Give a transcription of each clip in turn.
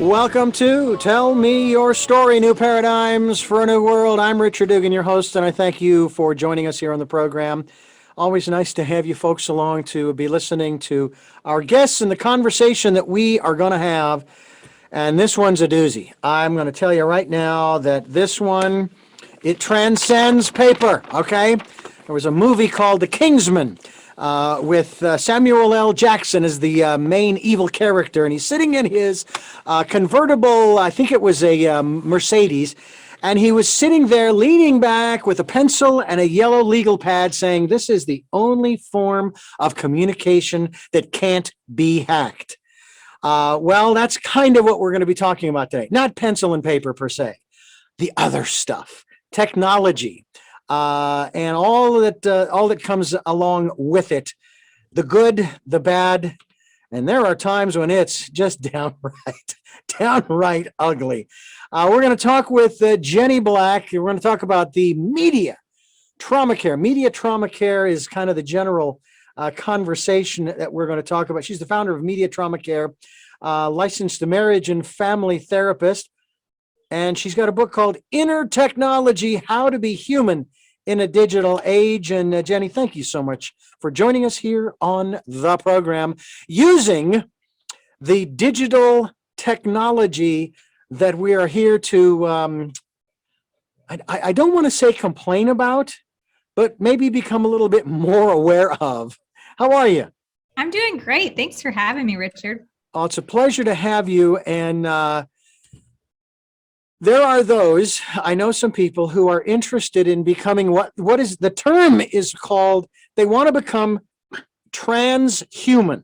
Welcome to Tell Me Your Story, New Paradigms for a New World. I'm Richard Dugan, your host, and I thank you for joining us here on the program. Always nice to have you folks along to be listening to our guests and the conversation that we are going to have. And this one's a doozy. I'm going to tell you right now that this one, it transcends paper, okay? There was a movie called The Kingsman with Samuel L. Jackson as the main evil character, and he's sitting in his convertible, I think it was a Mercedes, and he was sitting there leaning back with a pencil and a yellow legal pad saying, "This is the only form of communication that can't be hacked." Well, that's kind of what we're going to be talking about today. Not pencil and paper per se, the other stuff, technology, and all that comes along with it, the good, the bad, and there are times when it's just downright ugly. We're going to talk with Jenny Black. We're going to talk about the media trauma care. Media trauma care is kind of the general conversation that we're going to talk about. She's the founder of Media Trauma Care, licensed marriage and family therapist, and she's got a book called Inner Technology: How to Be Human in a Digital Age. And Jenny, thank you so much for joining us here on the program using the digital technology that we are here to, I don't want to say complain about, but maybe become a little bit more aware of. How are you? I'm doing great. Thanks for having me, Richard. Oh, it's a pleasure to have you. And there are those, I know some people who are interested in becoming what is the term is called, they want to become transhuman.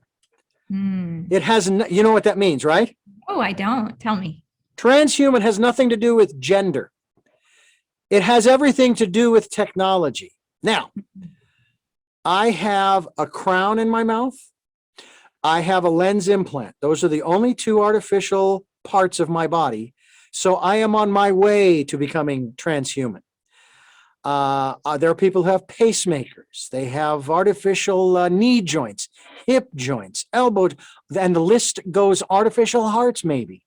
It has, you know what that means, right? Oh, I don't. Tell me. Transhuman has nothing to do with gender. It has everything to do with technology. Now, I have a crown in my mouth. I have a lens implant. Those are the only two artificial parts of my body. So I am on my way to becoming transhuman. There are people who have pacemakers. They have artificial knee joints, hip joints, elbow, and the list goes, artificial hearts maybe.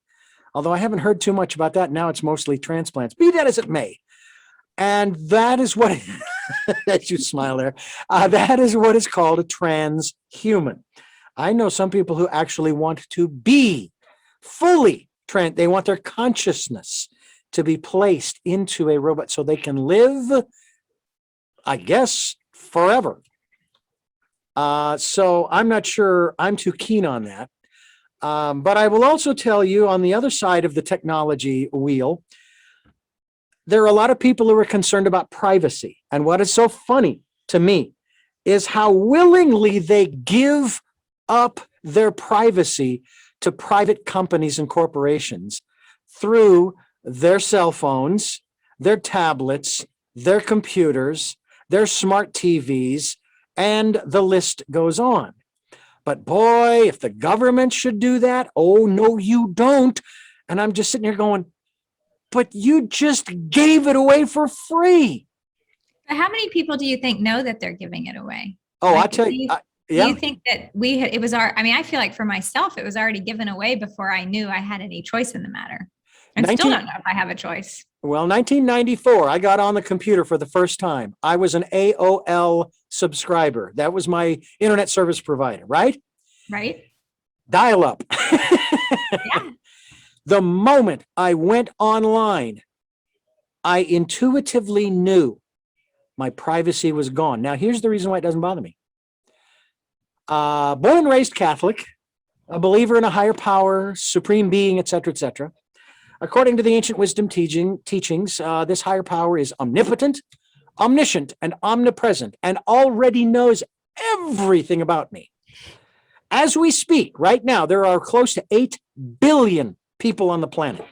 Although I haven't heard too much about that. Now it's mostly transplants. Be that as it may. And that is what, as you smile there, that is what is called a transhuman. I know some people who actually want to be fully trans. They want their consciousness to be placed into a robot so they can live, I guess, forever. So I'm not sure I'm too keen on that. But I will also tell you, on the other side of the technology wheel, there are a lot of people who are concerned about privacy. And what is so funny to me is how willingly they give up their privacy to private companies and corporations through their cell phones, their tablets, their computers, their smart TVs, and the list goes on. But boy, if the government should do that, oh, no, you don't. And I'm just sitting here going, but you just gave it away for free. But how many people do you think know that they're giving it away? Oh, I'll tell you. Do you think that it was I feel like for myself, it was already given away before I knew I had any choice in the matter. And still don't know if I have a choice. Well, 1994, I got on the computer for the first time. I was an AOL subscriber. That was my internet service provider, right? Right. Dial up. Yeah. The moment I went online, I intuitively knew my privacy was gone. Now, here's the reason why it doesn't bother me. Born and raised Catholic, a believer in a higher power, supreme being, etc., etc. According to the ancient wisdom teachings, this higher power is omnipotent, omniscient, and omnipresent, and already knows everything about me. As we speak, right now, there are close to 8 billion people on the planet.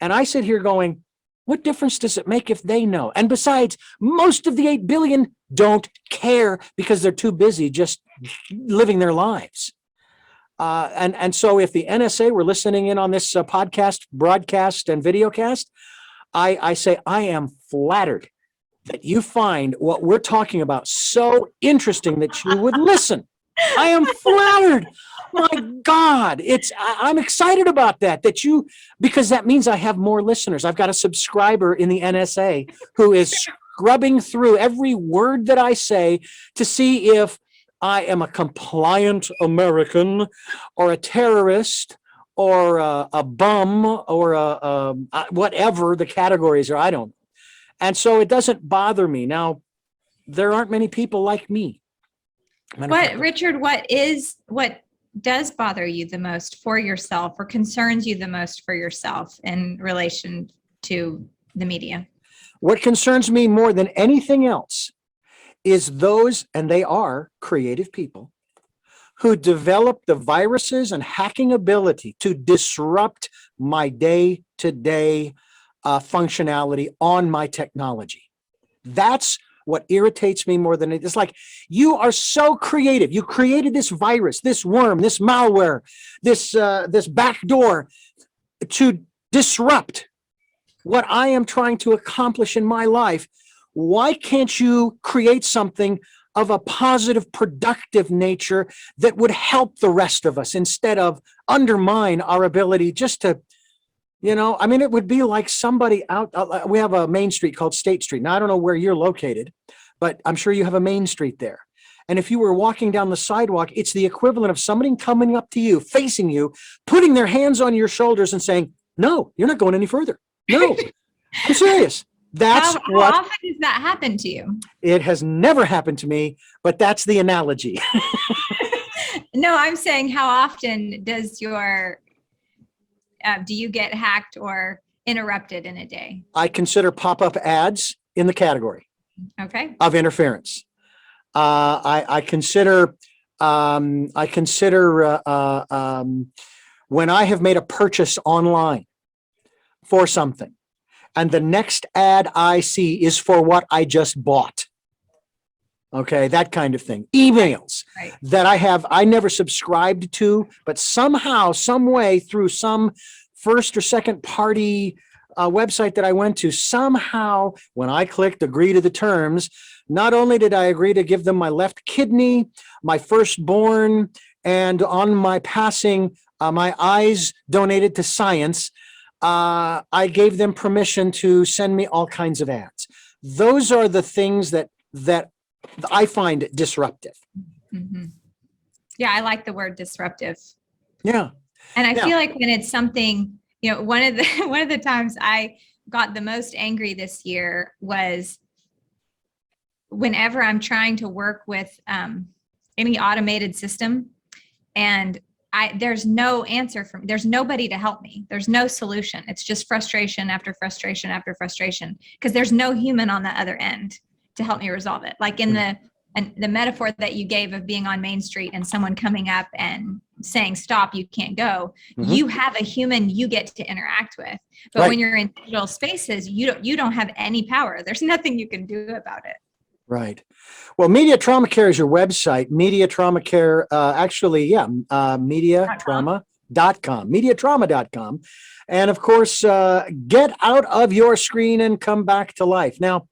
And I sit here going, what difference does it make if they know? And besides, most of the 8 billion don't care because they're too busy just living their lives. And so if the NSA were listening in on this podcast, broadcast, and videocast, I say I am flattered that you find what we're talking about so interesting that you would listen. I am flattered. My God, I'm excited about that. Because that means I have more listeners. I've got a subscriber in the NSA who is scrubbing through every word that I say to see if I am a compliant American or a terrorist or a bum or whatever the categories are. I don't know. And so it doesn't bother me. Now, there aren't many people like me. Richard, what does bother you the most for yourself or concerns you the most for yourself in relation to the media? What concerns me more than anything else is those, and they are creative people, who develop the viruses and hacking ability to disrupt my day-to-day functionality on my technology. That's what irritates me more than it. It's like, you are so creative. You created this virus, this worm, this malware, this backdoor to disrupt what I am trying to accomplish in my life. Why can't you create something of a positive, productive nature that would help the rest of us instead of undermine our ability just to, it would be like somebody out. We have a main street called State Street. Now, I don't know where you're located, but I'm sure you have a main street there. And if you were walking down the sidewalk, it's the equivalent of somebody coming up to you, facing you, putting their hands on your shoulders and saying, no, you're not going any further. No, I'm serious. How often does that happen to you? It has never happened to me, but that's the analogy. No, I'm saying, how often does do you get hacked or interrupted in a day? I consider pop-up ads in the category of interference. I consider when I have made a purchase online for something, and the next ad I see is for what I just bought. Okay, that kind of thing. Emails that I never subscribed to, but somehow, some way, through some first or second party website that I went to, somehow, when I clicked agree to the terms, not only did I agree to give them my left kidney, my firstborn, and on my passing, my eyes donated to science, I gave them permission to send me all kinds of ads. Those are the things that I find disruptive. Mm-hmm. Yeah, I like the word disruptive. Yeah. And I feel like when it's something, one of the times I got the most angry this year was whenever I'm trying to work with any automated system, and there's no answer from, there's nobody to help me. There's no solution. It's just frustration after frustration after frustration, because there's no human on the other end to help me resolve it. Like in the metaphor that you gave of being on Main Street and someone coming up and saying, stop, you can't go. Mm-hmm. You have a human you get to interact with. But when you're in digital spaces, you don't have any power. There's nothing you can do about it. Right. Well, Media Trauma Care is your website. Media Trauma Care, mediatrauma.com, mediatrauma.com. And of course, get out of your screen and come back to life. Now,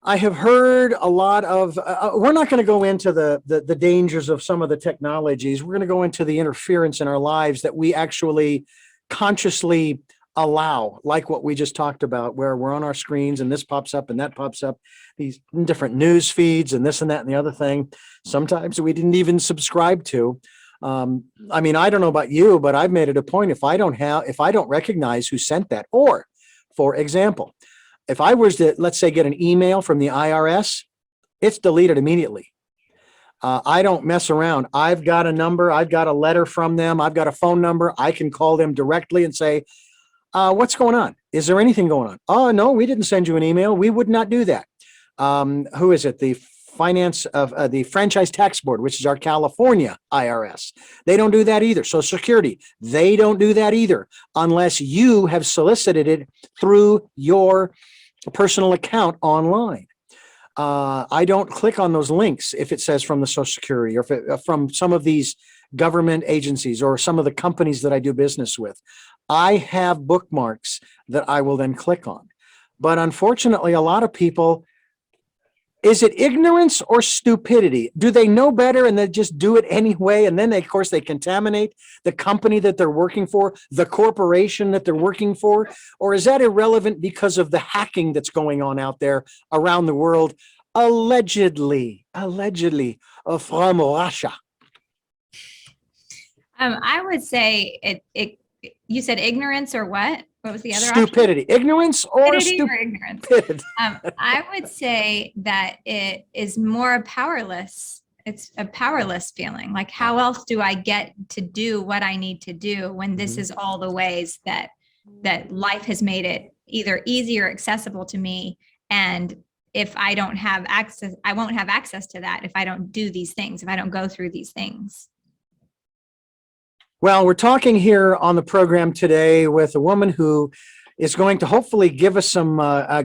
I have heard a lot of, we're not going to go into the dangers of some of the technologies. We're going to go into the interference in our lives that we actually consciously allow, like what we just talked about, where we're on our screens and this pops up and that pops up, these different news feeds and this and that and the other thing. Sometimes we didn't even subscribe to. I don't know about you, but I've made it a point, if I don't recognize who sent that, or for example, if I was to, let's say, get an email from the IRS, it's deleted immediately. I don't mess around. I've got a number. I've got a letter from them. I've got a phone number. I can call them directly and say, what's going on? Is there anything going on? Oh, no, we didn't send you an email. We would not do that. Who is it? The the Franchise Tax Board, which is our California IRS. They don't do that either. Social Security, they don't do that either, unless you have solicited it through your personal account online. I don't click on those links if it says from the Social Security, or from some of these government agencies or some of the companies that I do business with. I have bookmarks that I will then click on. But unfortunately, a lot of people Is it ignorance or stupidity? Do they know better and they just do it anyway? And then they, of course, they contaminate the company that they're working for, the corporation that they're working for? Or is that irrelevant because of the hacking that's going on out there around the world? Allegedly, from Russia. I would say it. You said ignorance or what? What was the other Stupidity, option? ignorance or Stupidity or ignorance? stupid. I would say that it is more powerless. It's a powerless feeling. Like, how else do I get to do what I need to do when this is all the ways that life has made it either easy or accessible to me? And if I don't have access, I won't have access to that if I don't do these things, if I don't go through these things. Well, we're talking here on the program today with a woman who is going to hopefully give us some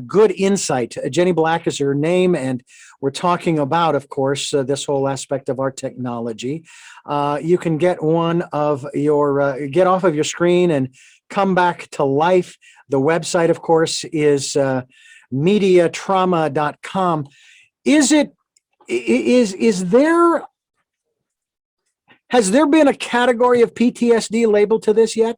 good insight. Jenny Black is her name, and we're talking about, of course, this whole aspect of our technology. You can get one of your, get off of your screen and come back to life. The website, of course, is mediatrauma.com. Has there been a category of PTSD labeled to this yet?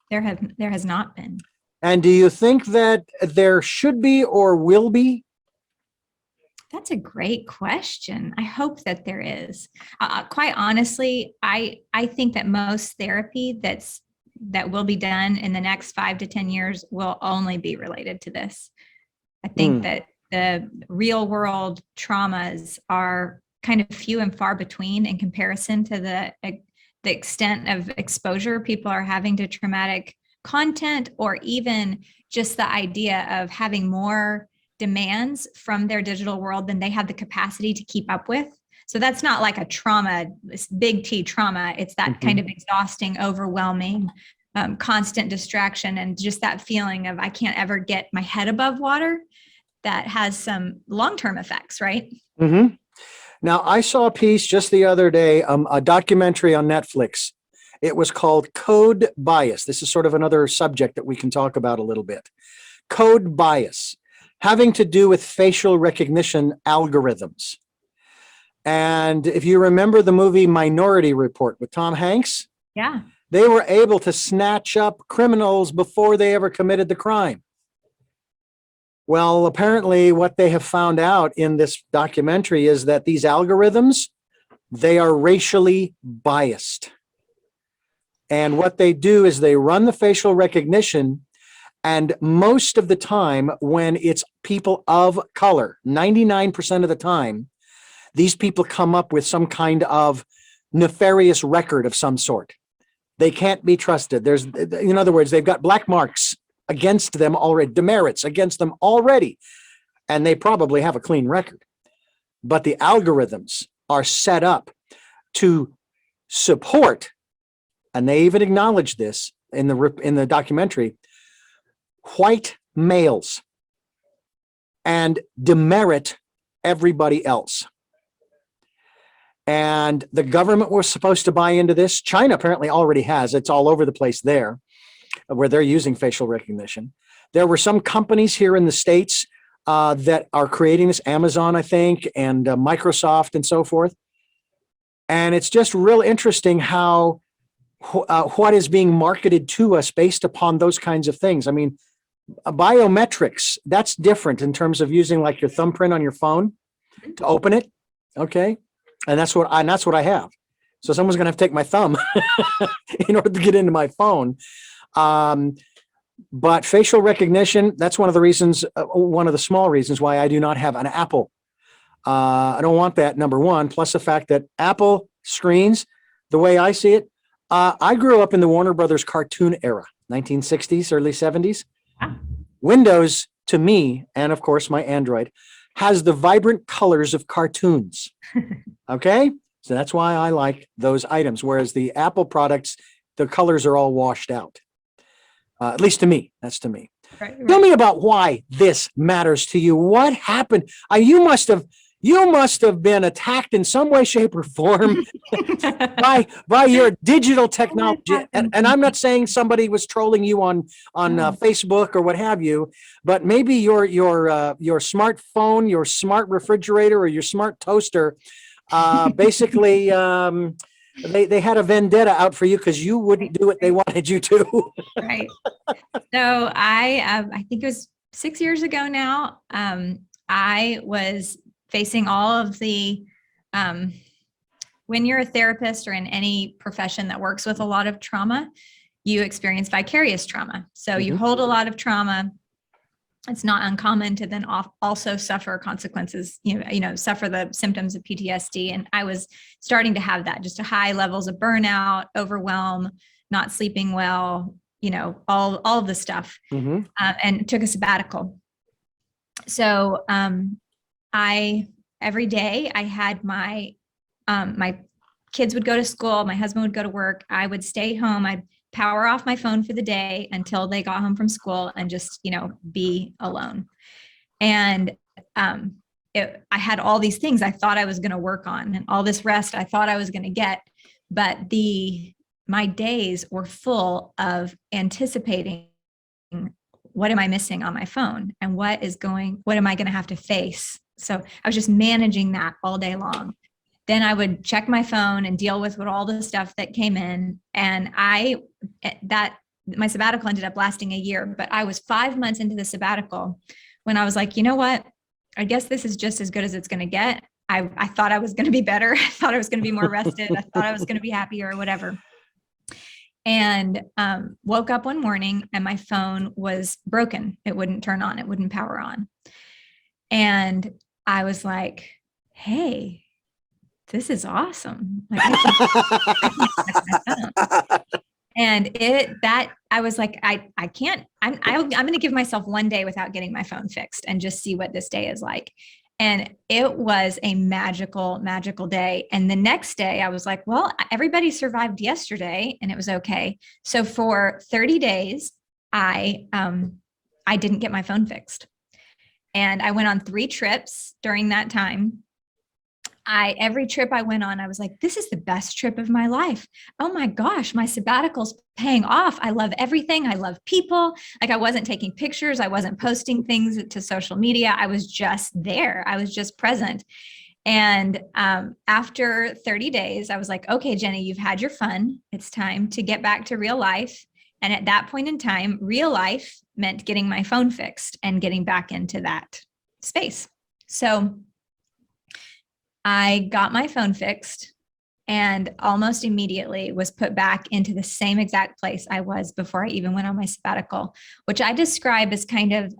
There has not been. And do you think that there should be or will be? That's a great question. I hope that there is. Quite honestly, I think that most therapy that will be done in the next 5 to 10 years will only be related to this. I think that the real world traumas are kind of few and far between in comparison to the extent of exposure people are having to traumatic content, or even just the idea of having more demands from their digital world than they have the capacity to keep up with. So that's not like a trauma, this big T trauma. It's that kind of exhausting, overwhelming, constant distraction, and just that feeling of I can't ever get my head above water. That has some long-term effects, right? Mm-hmm. Now, I saw a piece just the other day, a documentary on Netflix. It was called Code Bias. This is sort of another subject that we can talk about a little bit. Code bias, having to do with facial recognition algorithms. And if you remember the movie Minority Report with Tom Hanks, yeah, they were able to snatch up criminals before they ever committed the crime. Well, apparently what they have found out in this documentary is that these algorithms, they are racially biased. And what they do is they run the facial recognition, and most of the time when it's people of color, 99% of the time, these people come up with some kind of nefarious record of some sort. They can't be trusted. In other words, they've got black marks against them already, demerits against them already, and they probably have a clean record. But the algorithms are set up to support, and they even acknowledge this in the documentary, white males, and demerit everybody else. And the government was supposed to buy into this. China apparently already has. It's all over the place there, where they're using facial recognition. There were some companies here in the States that are creating this, Amazon, I think, and Microsoft and so forth. And it's just real interesting how what is being marketed to us based upon those kinds of things. I mean, biometrics, that's different in terms of using like your thumbprint on your phone to open it. Okay. And that's what I have. So someone's going to have to take my thumb in order to get into my phone. But facial recognition, that's one of the reasons, one of the small reasons why I do not have an Apple. I don't want that, number one, plus the fact that Apple screens, the way I see it, I grew up in the Warner Brothers cartoon era, 1960s, early 70s. Windows, to me, and of course my Android, has the vibrant colors of cartoons. Okay? So that's why I like those items, whereas the Apple products, the colors are all washed out. At least to me. That's to me. Right. Tell me about why this matters to you. What happened? You must have, You must have been attacked in some way, shape, or form by your digital technology. And I'm not saying somebody was trolling you on Facebook or what have you, but maybe your smartphone, your smart refrigerator, or your smart toaster, basically they had a vendetta out for you because you wouldn't do what they wanted you to. Right. So I think it was 6 years ago now. I was facing all of the when you're a therapist or in any profession that works with a lot of trauma, you experience vicarious trauma. So you hold a lot of trauma. It's not uncommon to then also suffer consequences, suffer the symptoms of PTSD. And I was starting to have that, just a high levels of burnout, overwhelm, not sleeping well, all of the stuff, and took a sabbatical. So every day I had my kids would go to school, my husband would go to work, I would stay home, I'd power off my phone for the day until they got home from school and just, be alone. And I had all these things I thought I was going to work on and all this rest I thought I was going to get, but my days were full of anticipating what am I missing on my phone and what am I going to have to face? So I was just managing that all day long. Then I would check my phone and deal with all the stuff that came in. And my sabbatical ended up lasting a year, but I was 5 months into the sabbatical when I was like, you know what? I guess this is just as good as it's going to get. I thought I was going to be better. I thought I was going to be more rested. I thought I was going to be happier or whatever. And woke up one morning and my phone was broken. It wouldn't turn on. It wouldn't power on. And I was like, hey, this is awesome. Like, and I was like, I'm going to give myself one day without getting my phone fixed and just see what this day is like. And it was a magical, magical day. And the next day I was like, well, everybody survived yesterday and it was okay. So for 30 days, I didn't get my phone fixed. And I went on 3 trips during that time. Every trip I went on, I was like, this is the best trip of my life. Oh my gosh, my sabbatical's paying off. I love everything. I love people. Like I wasn't taking pictures. I wasn't posting things to social media. I was just there. I was just present. And after 30 days, I was like, okay, Jenny, you've had your fun. It's time to get back to real life. And at that point in time, real life meant getting my phone fixed and getting back into that space. So I got my phone fixed and almost immediately was put back into the same exact place I was before I even went on my sabbatical, which I describe as kind of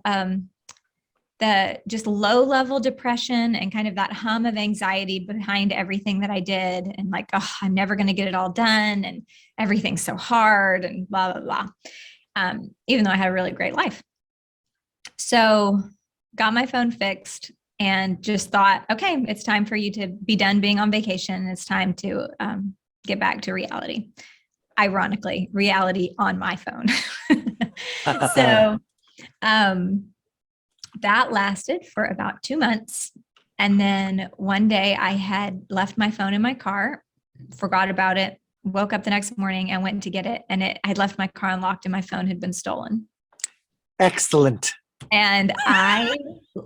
the just low level depression and kind of that hum of anxiety behind everything that I did. And like, oh, I'm never going to get it all done. And everything's so hard and blah, blah, blah. Even though I had a really great life. So got my phone fixed and just thought, okay, it's time for you to be done being on vacation. It's time to get back to reality. Ironically, reality on my phone. So that lasted for about 2 months. And then one day I had left my phone in my car, forgot about it, woke up the next morning and went to get it. And I'd left my car unlocked and my phone had been stolen. Excellent. And I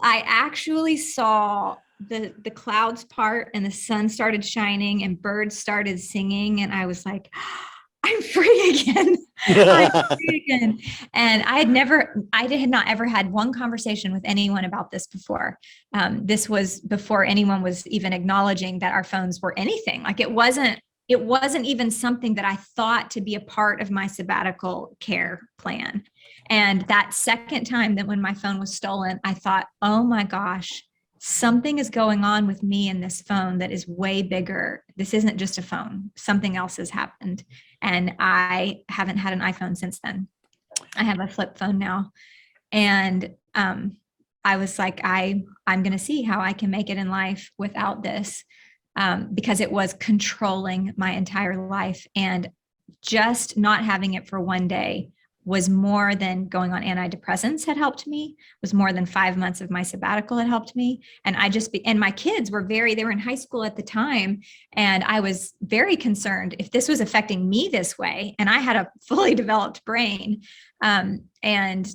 actually saw the clouds part and the sun started shining and birds started singing. And I was like, I'm free again. I'm free again. And I had not ever had one conversation with anyone about this before. This was before anyone was even acknowledging that our phones were anything. Like it wasn't even something that I thought to be a part of my sabbatical care plan. And that second time that when my phone was stolen, I thought, oh my gosh, something is going on with me and this phone that is way bigger. This isn't just a phone. Something else has happened. And I haven't had an iPhone since then. I have a flip phone now. And I was like, I'm going to see how I can make it in life without this, because it was controlling my entire life. And just not having it for one day was more than going on antidepressants had helped me, was more than 5 months of my sabbatical had helped me. And and my kids were they were in high school at the time. And I was very concerned if this was affecting me this way. And I had a fully developed brain and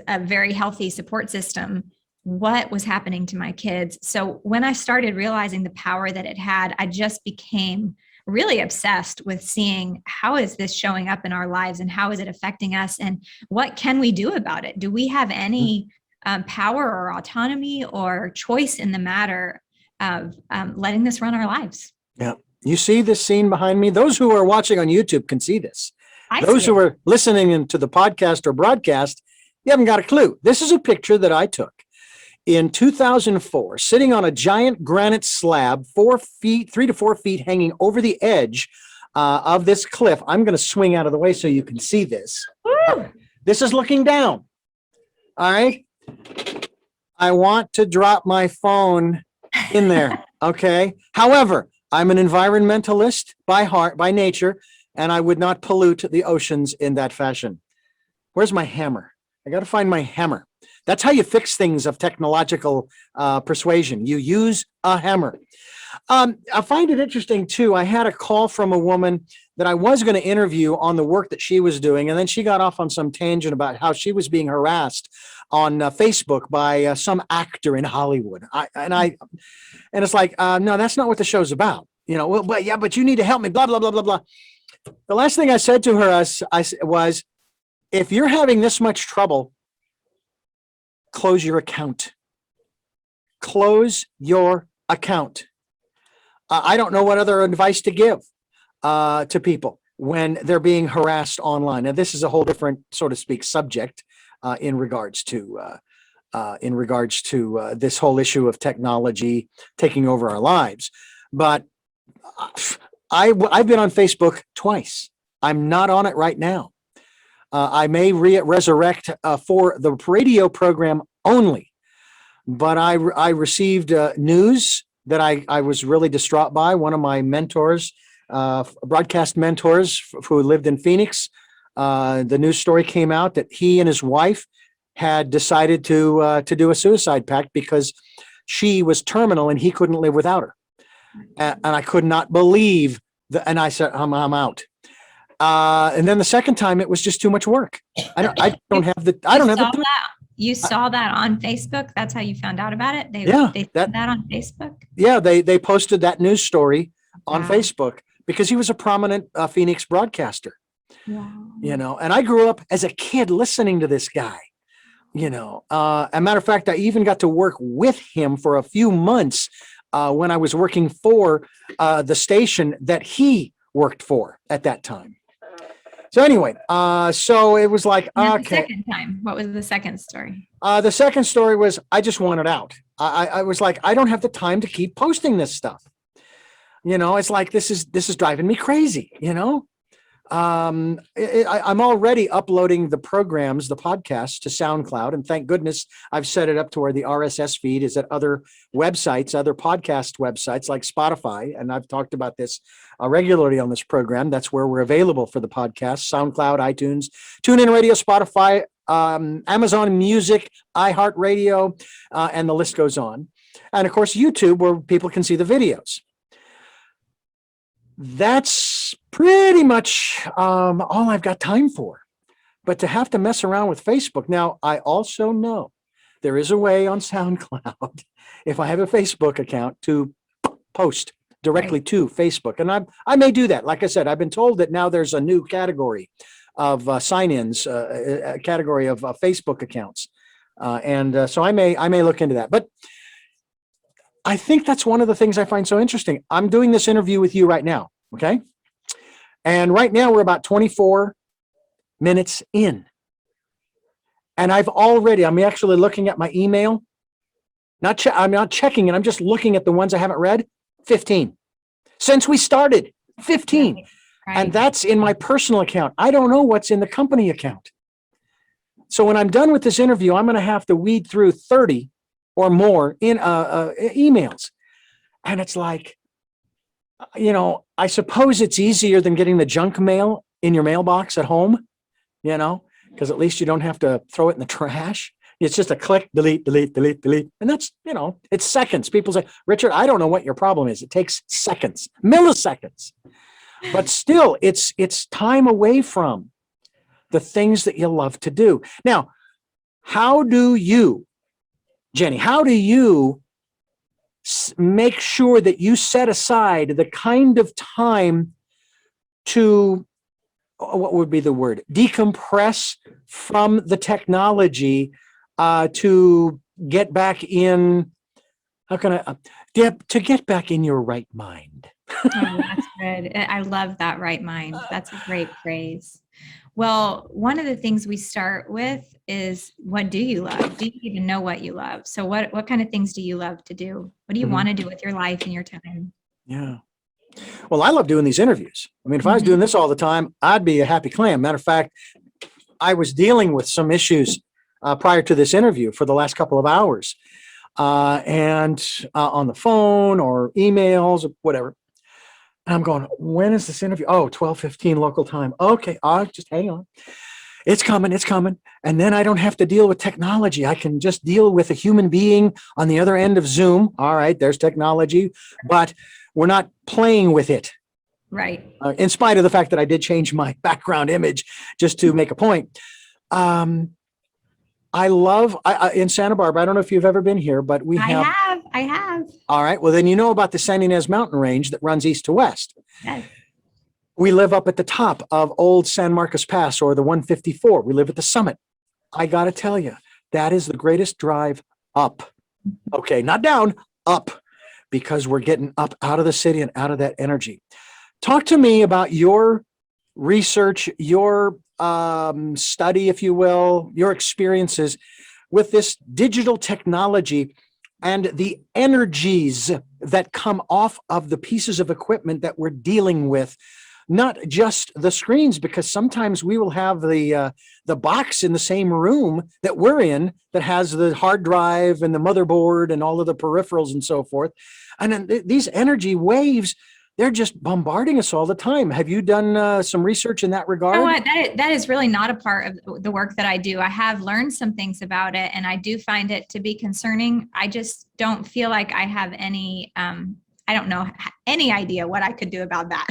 a very healthy support system. What was happening to my kids? So when I started realizing the power that it had, I just became really obsessed with seeing how is this showing up in our lives and how is it affecting us and what can we do about it? Do we have any power or autonomy or choice in the matter of letting this run our lives? Yeah. You see this scene behind me? Those who are watching on YouTube can see this. Those who are listening to the podcast or broadcast, you haven't got a clue. This is a picture that I took in 2004, sitting on a giant granite slab, 3 to 4 feet hanging over the edge of this cliff. I'm going to swing out of the way so you can see this. Woo! This is looking down. All right. I want to drop my phone in there. Okay. However, I'm an environmentalist by heart, by nature, and I would not pollute the oceans in that fashion. Where's my hammer? I got to find my hammer. That's how you fix things of technological persuasion. You use a hammer. I find it interesting, too. I had a call from a woman that I was going to interview on the work that she was doing, and then she got off on some tangent about how she was being harassed on Facebook by some actor in Hollywood. And it's like, no, that's not what the show's about. Well, but you need to help me, blah, blah, blah, blah, blah. The last thing I said to her was, if you're having this much trouble, close your account. Close your account. I don't know what other advice to give to people when they're being harassed online. Now, this is a whole different, so to speak, subject in regards to this whole issue of technology taking over our lives. But I've been on Facebook twice. I'm not on it right now. I may resurrect for the radio program only, but I received news that I was really distraught by. One of my mentors, broadcast mentors who lived in Phoenix, the news story came out that he and his wife had decided to do a suicide pact because she was terminal and he couldn't live without her. And I could not believe that. And I said, I'm out. And then the second time, it was just too much work. I don't have the time. You saw that on Facebook? That's how you found out about it? They said that on Facebook? Yeah, they posted that news story on Facebook because he was a prominent Phoenix broadcaster. Wow. And I grew up as a kid listening to this guy. As a matter of fact, I even got to work with him for a few months when I was working for the station that he worked for at that time. So anyway, so it was like, okay. The second time, what was the second story? The second story was I just wanted out. I was like, I don't have the time to keep posting this stuff. It's like, this is driving me crazy, I'm already uploading the programs, the podcasts to SoundCloud. And thank goodness I've set it up to where the RSS feed is at other websites, other podcast websites like Spotify. And I've talked about this regularly on this program. That's where we're available for the podcast: SoundCloud, iTunes, TuneIn Radio, Spotify, Amazon Music, iHeartRadio, and the list goes on. And of course, YouTube, where people can see the videos. That's pretty much all I've got time for. But to have to mess around with Facebook. Now, I also know there is a way on SoundCloud, if I have a Facebook account, to post directly to Facebook. And I may do that. Like I said, I've been told that now there's a new category of sign-ins, a category of Facebook accounts. So I may look into that. But I think that's one of the things I find so interesting. I'm doing this interview with you right now, okay? And right now we're about 24 minutes in. And I'm actually looking at my email. I'm not checking it. I'm just looking at the ones I haven't read. 15. Since we started, 15. Right. And that's in my personal account. I don't know what's in the company account. So when I'm done with this interview, I'm going to have to weed through 30 or more in emails. And it's like, I suppose it's easier than getting the junk mail in your mailbox at home, because at least you don't have to throw it in the trash. It's just a click, delete, delete, delete, delete. And that's, it's seconds. People say, Richard, I don't know what your problem is. It takes seconds, milliseconds. But still, it's time away from the things that you love to do. Now, Jenny, how do you make sure that you set aside the kind of time to, what would be the word, decompress from the technology to get back in, to get back in your right mind? Oh, that's good. I love that, right mind. That's a great phrase. Well, one of the things we start with is, what do you love? Do you even know what you love? So what kind of things do you love to do? What do you want to do with your life and your time? Yeah. Well, I love doing these interviews. I mean, if I was doing this all the time, I'd be a happy clam. Matter of fact, I was dealing with some issues prior to this interview for the last couple of hours, and on the phone or emails or whatever. And I'm going, when is this interview? Oh, 12:15 local time. Okay, just hang on. It's coming. And then I don't have to deal with technology. I can just deal with a human being on the other end of Zoom. All right, there's technology, but we're not playing with it. Right. In spite of the fact that I did change my background image just to make a point. I love in Santa Barbara. I don't know if you've ever been here, but I have. All right. Well, then you know about the San Ynez mountain range that runs east to west. Yes. We live up at the top of Old San Marcos Pass, or the 154. We live at the summit. I got to tell you, that is the greatest drive up. Okay, not down, up, because we're getting up out of the city and out of that energy. Talk to me about your research, your study, if you will, your experiences with this digital technology and the energies that come off of the pieces of equipment that we're dealing with, not just the screens, because sometimes we will have the box in the same room that we're in that has the hard drive and the motherboard and all of the peripherals and so forth. And then these energy waves, they're just bombarding us all the time. Have you done some research in that regard? You know what? That is really not a part of the work that I do. I have learned some things about it, and I do find it to be concerning. I just don't feel like I have any, I don't know, any idea what I could do about that.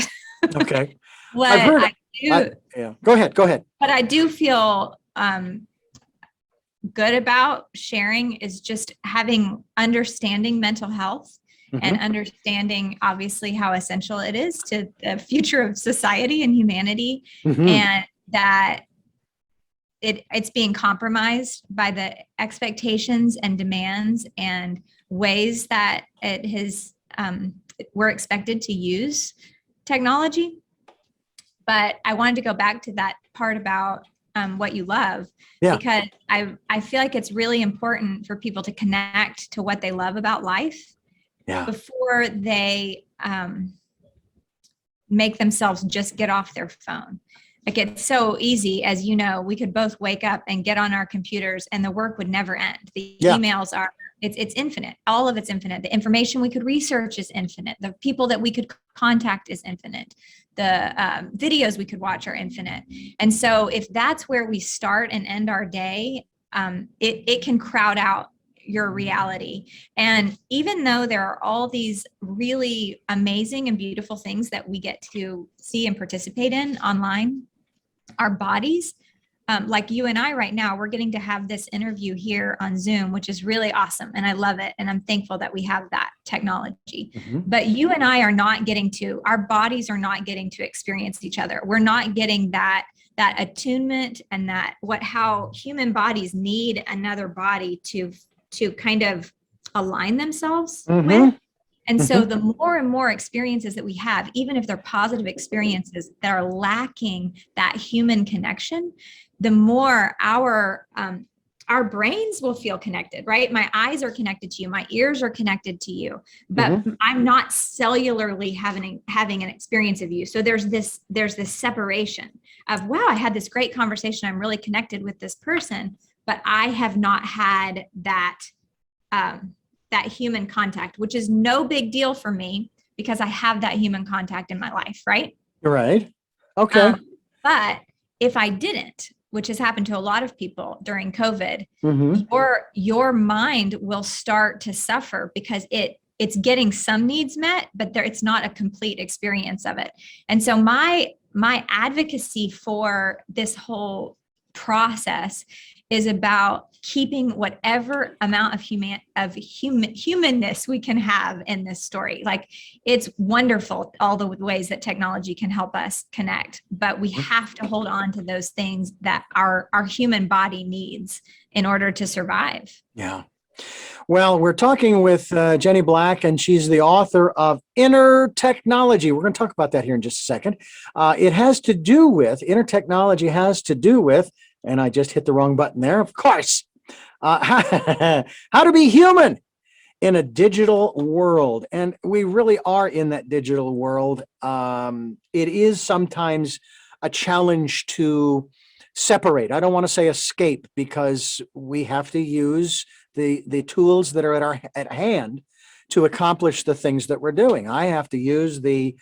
Okay. What I've heard, I do, yeah. Go ahead. What I do feel good about sharing is just understanding mental health. And understanding, obviously, how essential it is to the future of society and humanity, and that it's being compromised by the expectations and demands and ways that we're expected to use technology. But I wanted to go back to that part about what you love, because I feel like it's really important for people to connect to what they love about life. Before they make themselves just get off their phone. Like, it's so easy, as you know, we could both wake up and get on our computers and the work would never end. The emails it's infinite. All of it's infinite. The information we could research is infinite. The people that we could contact is infinite. The videos we could watch are infinite. And so if that's where we start and end our day, it can crowd out your reality. And even though there are all these really amazing and beautiful things that we get to see and participate in online, our bodies, like you and I right now, we're getting to have this interview here on Zoom, which is really awesome. And I love it. And I'm thankful that we have that technology. But you and I are not our bodies are not getting to experience each other. We're not getting that attunement and how human bodies need another body to kind of align themselves with. And so the more and more experiences that we have, even if they're positive experiences that are lacking that human connection, the more our brains will feel connected, right? My eyes are connected to you. My ears are connected to you, but I'm not cellularly having an experience of you. So there's this separation of, wow, I had this great conversation. I'm really connected with this person, but I have not had that human contact, which is no big deal for me because I have that human contact in my life, right? Right. Okay. But if I didn't, which has happened to a lot of people during COVID, Mm-hmm. your mind will start to suffer because it's getting some needs met, but it's not a complete experience of it. And so my advocacy for this whole process is about keeping whatever amount of humanness we can have in this story. Like, it's wonderful, all the ways that technology can help us connect, but we have to hold on to those things that our human body needs in order to survive. Yeah. Well, we're talking with Jenny Black, and she's the author of Inner Technology. We're going to talk about that here in just a second. Inner Technology has to do with, and I just hit the wrong button there, of course, how to be human in a digital world. And we really are in that digital world. It is sometimes a challenge to separate. I don't want to say escape, because we have to use the tools that are at hand to accomplish the things that we're doing. I have to use the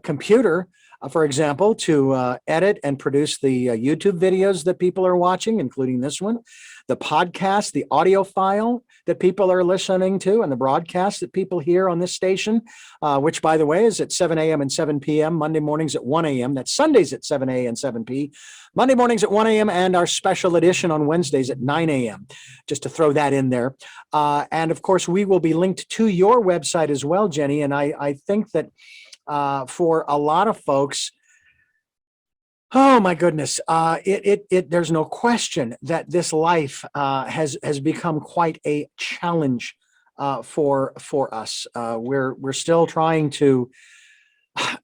computer, for example, to edit and produce the YouTube videos that people are watching, including this one, the podcast, the audio file that people are listening to, and the broadcast that people hear on this station, which, by the way, is at 7 a.m. and 7 p.m., Monday mornings at 1 a.m. That's Sundays at 7 a.m. and 7 p.m., Monday mornings at 1 a.m., and our special edition on Wednesdays at 9 a.m., just to throw that in there. And, of course, we will be linked to your website as well, Jenny, and I think that for a lot of folks, oh my goodness, there's no question that this life has become quite a challenge for us. We're still trying to,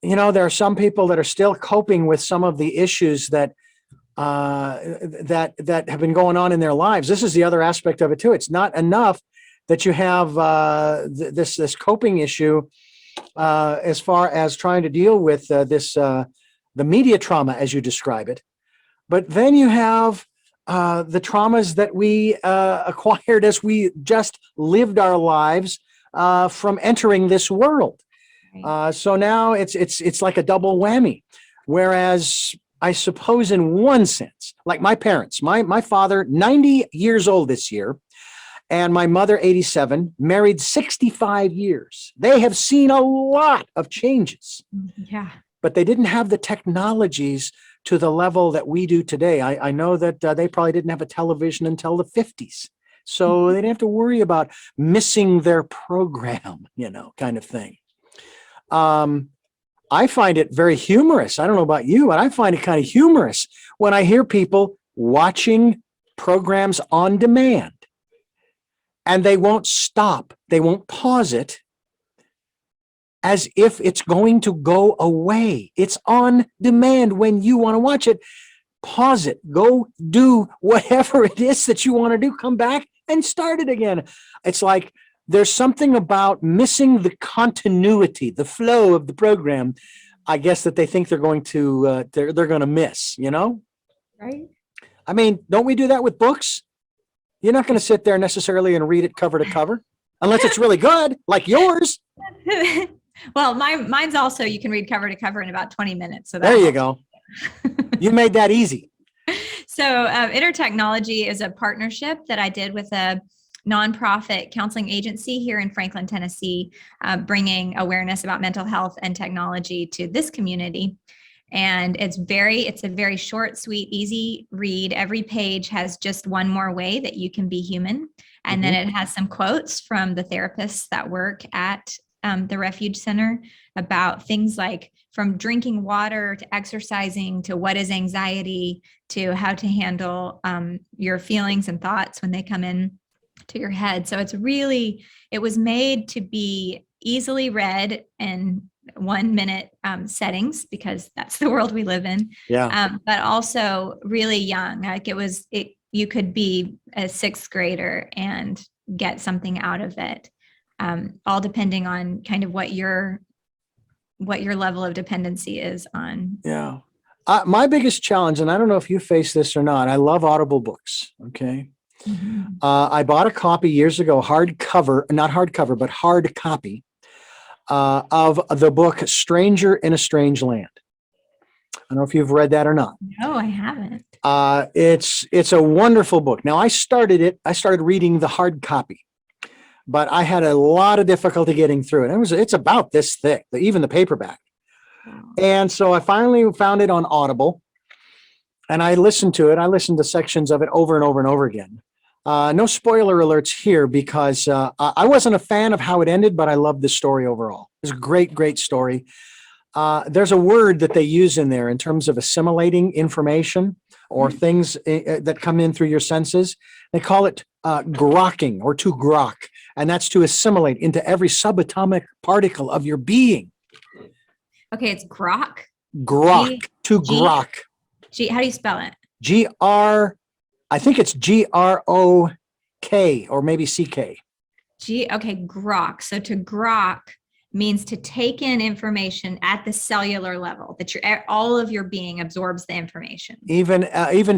there are some people that are still coping with some of the issues that have been going on in their lives. This is the other aspect of it too. It's not enough that you have this coping issue as far as trying to deal with the media trauma, as you describe it. But then you have the traumas that we acquired as we just lived our lives from entering this world. So now it's like a double whammy. Whereas I suppose in one sense, like my parents, my father, 90 years old this year, and my mother, 87, married 65 years. They have seen a lot of changes. Yeah. But they didn't have the technologies to the level that we do today. I know that they probably didn't have a television until the 50s. So they didn't have to worry about missing their program, kind of thing. I find it very humorous. I don't know about you, but I find it kind of humorous when I hear people watching programs on demand, and they won't stop. They won't pause it, as if it's going to go away. It's on demand. When you want to watch it, pause it, go do whatever it is that you want to do, come back and start it again. It's like there's something about missing the continuity, the flow of the program, I guess, that they think they're going to miss, Right. I mean, don't we do that with books? You're not going to sit there necessarily and read it cover to cover, unless it's really good, like yours. Well, mine's also, you can read cover to cover in about 20 minutes. So there you go. You made that easy. So Inner Technology is a partnership that I did with a nonprofit counseling agency here in Franklin, Tennessee, bringing awareness about mental health and technology to this community. And it's a very short, sweet, easy read. Every page has just one more way that you can be human. And then it has some quotes from the therapists that work at the Refuge Center about things like from drinking water to exercising to what is anxiety to how to handle your feelings and thoughts when they come in to your head. So it was made to be easily read in 1 minute settings, because that's the world we live in. Yeah. But also really young. Like you could be a sixth grader and get something out of it. All depending on kind of what your level of dependency is on. Yeah. My biggest challenge, and I don't know if you face this or not, I love Audible books. Okay. Mm-hmm. I bought a copy years ago, hard copy, of the book Stranger in a Strange Land. I don't know if you've read that or not. No, I haven't. It's a wonderful book. Now, I started reading the hard copy, but I had a lot of difficulty getting through it. It's about this thick, even the paperback. And so I finally found it on Audible, and I listened to it. I listened to sections of it over and over and over again. No spoiler alerts here, because I wasn't a fan of how it ended, but I loved the story overall. It's a great, great story. There's a word that they use in there in terms of assimilating information or things that come in through your senses. They call it grokking, or to grok, and that's to assimilate into every subatomic particle of your being. Okay, it's grok. Grok, to grok. How do you spell it? I think it's Grok, or maybe CK. Okay, grok. So to grok means to take in information at the cellular level, that all of your being absorbs the information. Even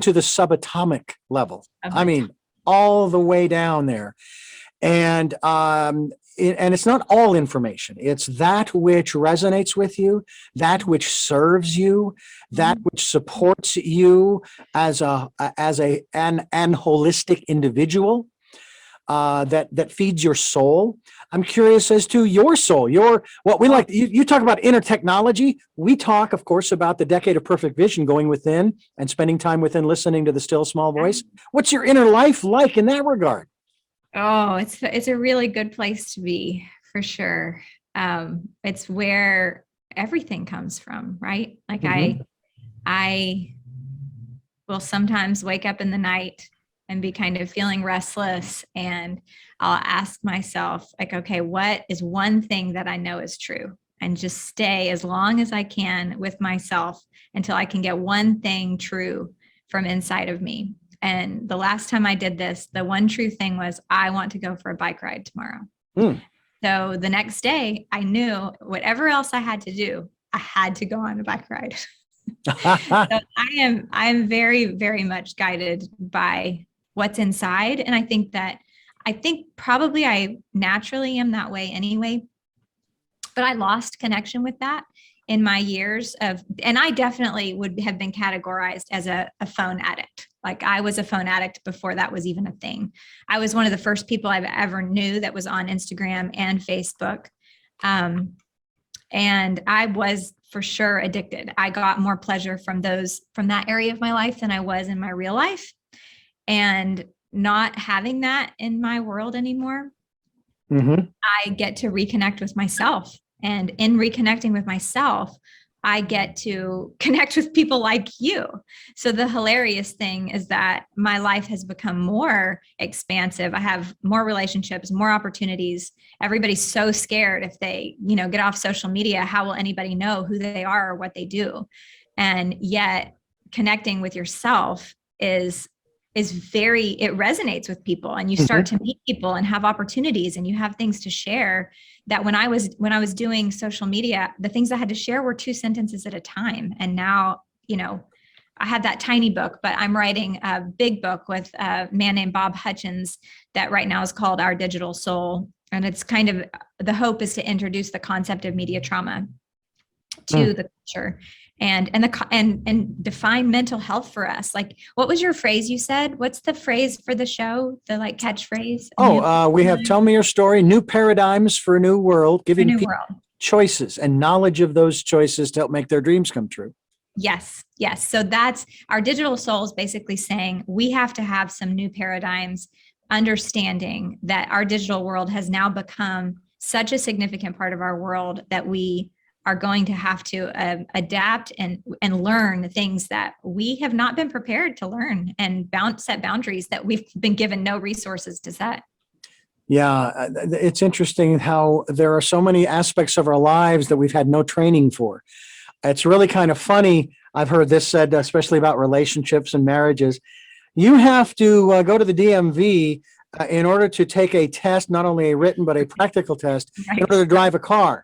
to the subatomic level. I mean, all the way down there. And it's not all information. It's that which resonates with you, that which serves you, that which supports you as an holistic individual, that feeds your soul. I'm curious as to your soul, what we like. You talk about inner technology. We talk, of course, about the decade of perfect vision, going within and spending time within, listening to the still small voice. What's your inner life like in that regard? Oh, it's a really good place to be, for sure. It's where everything comes from, right? Like I will sometimes wake up in the night and be kind of feeling restless, and I'll ask myself, like, okay, what is one thing that I know is true? And just stay as long as I can with myself until I can get one thing true from inside of me. And the last time I did this, the one true thing was, I want to go for a bike ride tomorrow. So the next day, I knew whatever else I had to do, I had to go on a bike ride. So I am very, very much guided by what's inside. And I think probably I naturally am that way anyway, but I lost connection with that in my years and I definitely would have been categorized as a phone addict. Like, I was a phone addict before that was even a thing. I was one of the first people I've ever knew that was on Instagram and Facebook. And I was for sure addicted. I got more pleasure from that area of my life than I was in my real life. And not having that in my world anymore, I get to reconnect with myself. And in reconnecting with myself, I get to connect with people like you. So the hilarious thing is that my life has become more expansive. I have more relationships, more opportunities. Everybody's so scared if they, get off social media, how will anybody know who they are or what they do? And yet connecting with yourself is it resonates with people, and you start to meet people and have opportunities, and you have things to share that when I was doing social media, the things I had to share were 2 sentences at a time. And now, I had that tiny book, but I'm writing a big book with a man named Bob Hutchins that right now is called Our Digital Soul. And it's kind of, the hope is to introduce the concept of media trauma to the culture and define mental health for us. Like, what was your phrase you said? What's the phrase for the show? The catchphrase? We have Tell Me Your Story, New Paradigms for a New World, giving people choices and knowledge of those choices to help make their dreams come true. Yes. So that's Our Digital Soul is basically saying we have to have some new paradigms, understanding that our digital world has now become such a significant part of our world that we are going to have to adapt and learn the things that we have not been prepared to learn, and set boundaries that we've been given no resources to set. Yeah, it's interesting how there are so many aspects of our lives that we've had no training for. It's really kind of funny. I've heard this said, especially about relationships and marriages. You have to go to the DMV in order to take a test, not only a written, but a practical test, in order to drive a car.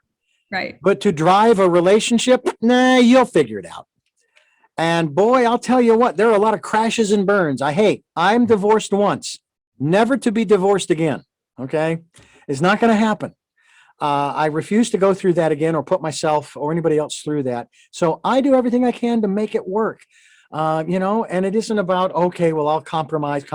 Right. But to drive a relationship, you'll figure it out. And boy, I'll tell you what, there are a lot of crashes and burns. I'm divorced once, never to be divorced again. Okay. It's not going to happen. I refuse to go through that again or put myself or anybody else through that. So I do everything I can to make it work. And it isn't about, okay, well, I'll compromise.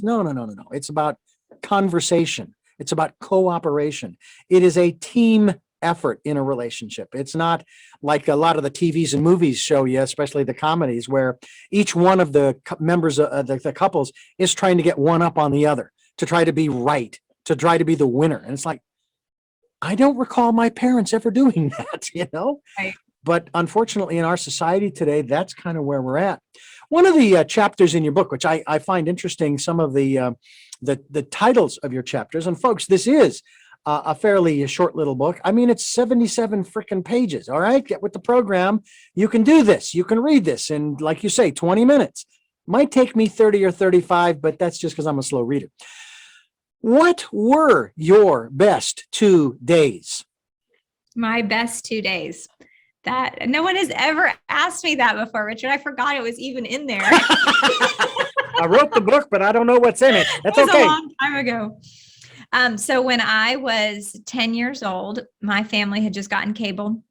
No, no, no, no, no. It's about conversation. It's about cooperation. It is a team effort in a relationship. It's not like a lot of the TVs and movies show you, especially the comedies, where each one of the members of the couples is trying to get one up on the other, to try to be right, to try to be the winner. And it's like, I don't recall my parents ever doing that. Right. But unfortunately, in our society today, that's kind of where we're at. One of the chapters in your book, which I find interesting, some of the titles of your chapters. And folks, this is a fairly short little book. I mean, it's 77 freaking pages. All right, get with the program. You can do this. You can read this in, like you say, 20 minutes. Might take me 30 or 35, but that's just because I'm a slow reader. What were your best 2 days? My best 2 days. That no one has ever asked me that before, Richard. I forgot it was even in there. I wrote the book, but I don't know what's in it. That's okay. A long time ago. So when I was 10 years old, my family had just gotten cable,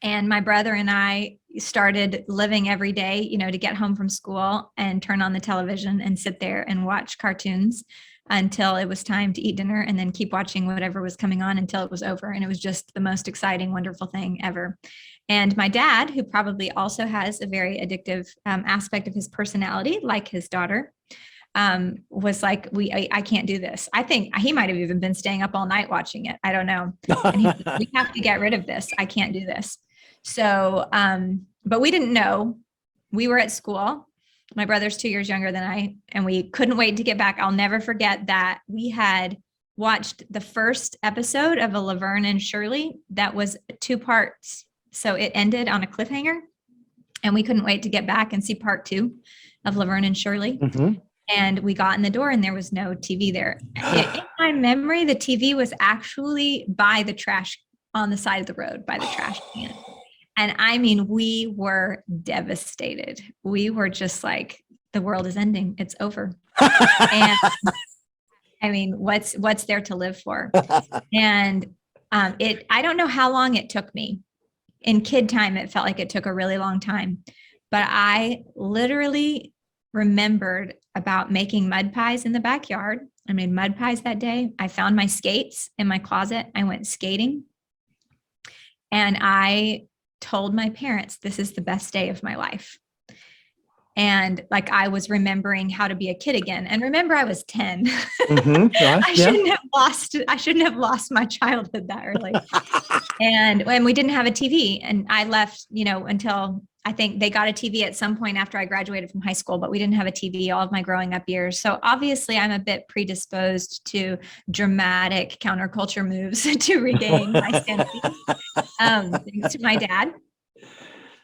and my brother and I started living every day, to get home from school and turn on the television and sit there and watch cartoons until it was time to eat dinner, and then keep watching whatever was coming on until it was over. And it was just the most exciting, wonderful thing ever. And my dad, who probably also has a very addictive aspect of his personality, like his daughter, was like, I can't do this. I think he might have even been staying up all night watching it. I don't know. And we have to get rid of this. I can't do this. So, but we didn't know. We were at school. My brother's 2 years younger than I, and we couldn't wait to get back. I'll never forget that we had watched the first episode of a Laverne and Shirley that was 2 parts. So it ended on a cliffhanger, and we couldn't wait to get back and see part 2 of Laverne and Shirley. Mm-hmm. And we got in the door, and there was no TV there. In my memory, the TV was actually by the trash, on the side of the road by the trash can. And I mean, we were devastated. We were just like, the world is ending. It's over. And I mean, what's there to live for? And I don't know how long it took me. In kid time, it felt like it took a really long time. But I literally remembered about making mud pies in the backyard. I made mud pies that day. I found my skates in my closet. I went skating. And I told my parents, this is the best day of my life. And like, I was remembering how to be a kid again. And remember, I was 10. Mm-hmm, right, I shouldn't have lost my childhood that early. And when we didn't have a TV, and I left, until I think they got a TV at some point after I graduated from high school, but we didn't have a TV all of my growing up years. So obviously I'm a bit predisposed to dramatic counterculture moves to regain my sanity, thanks to my dad.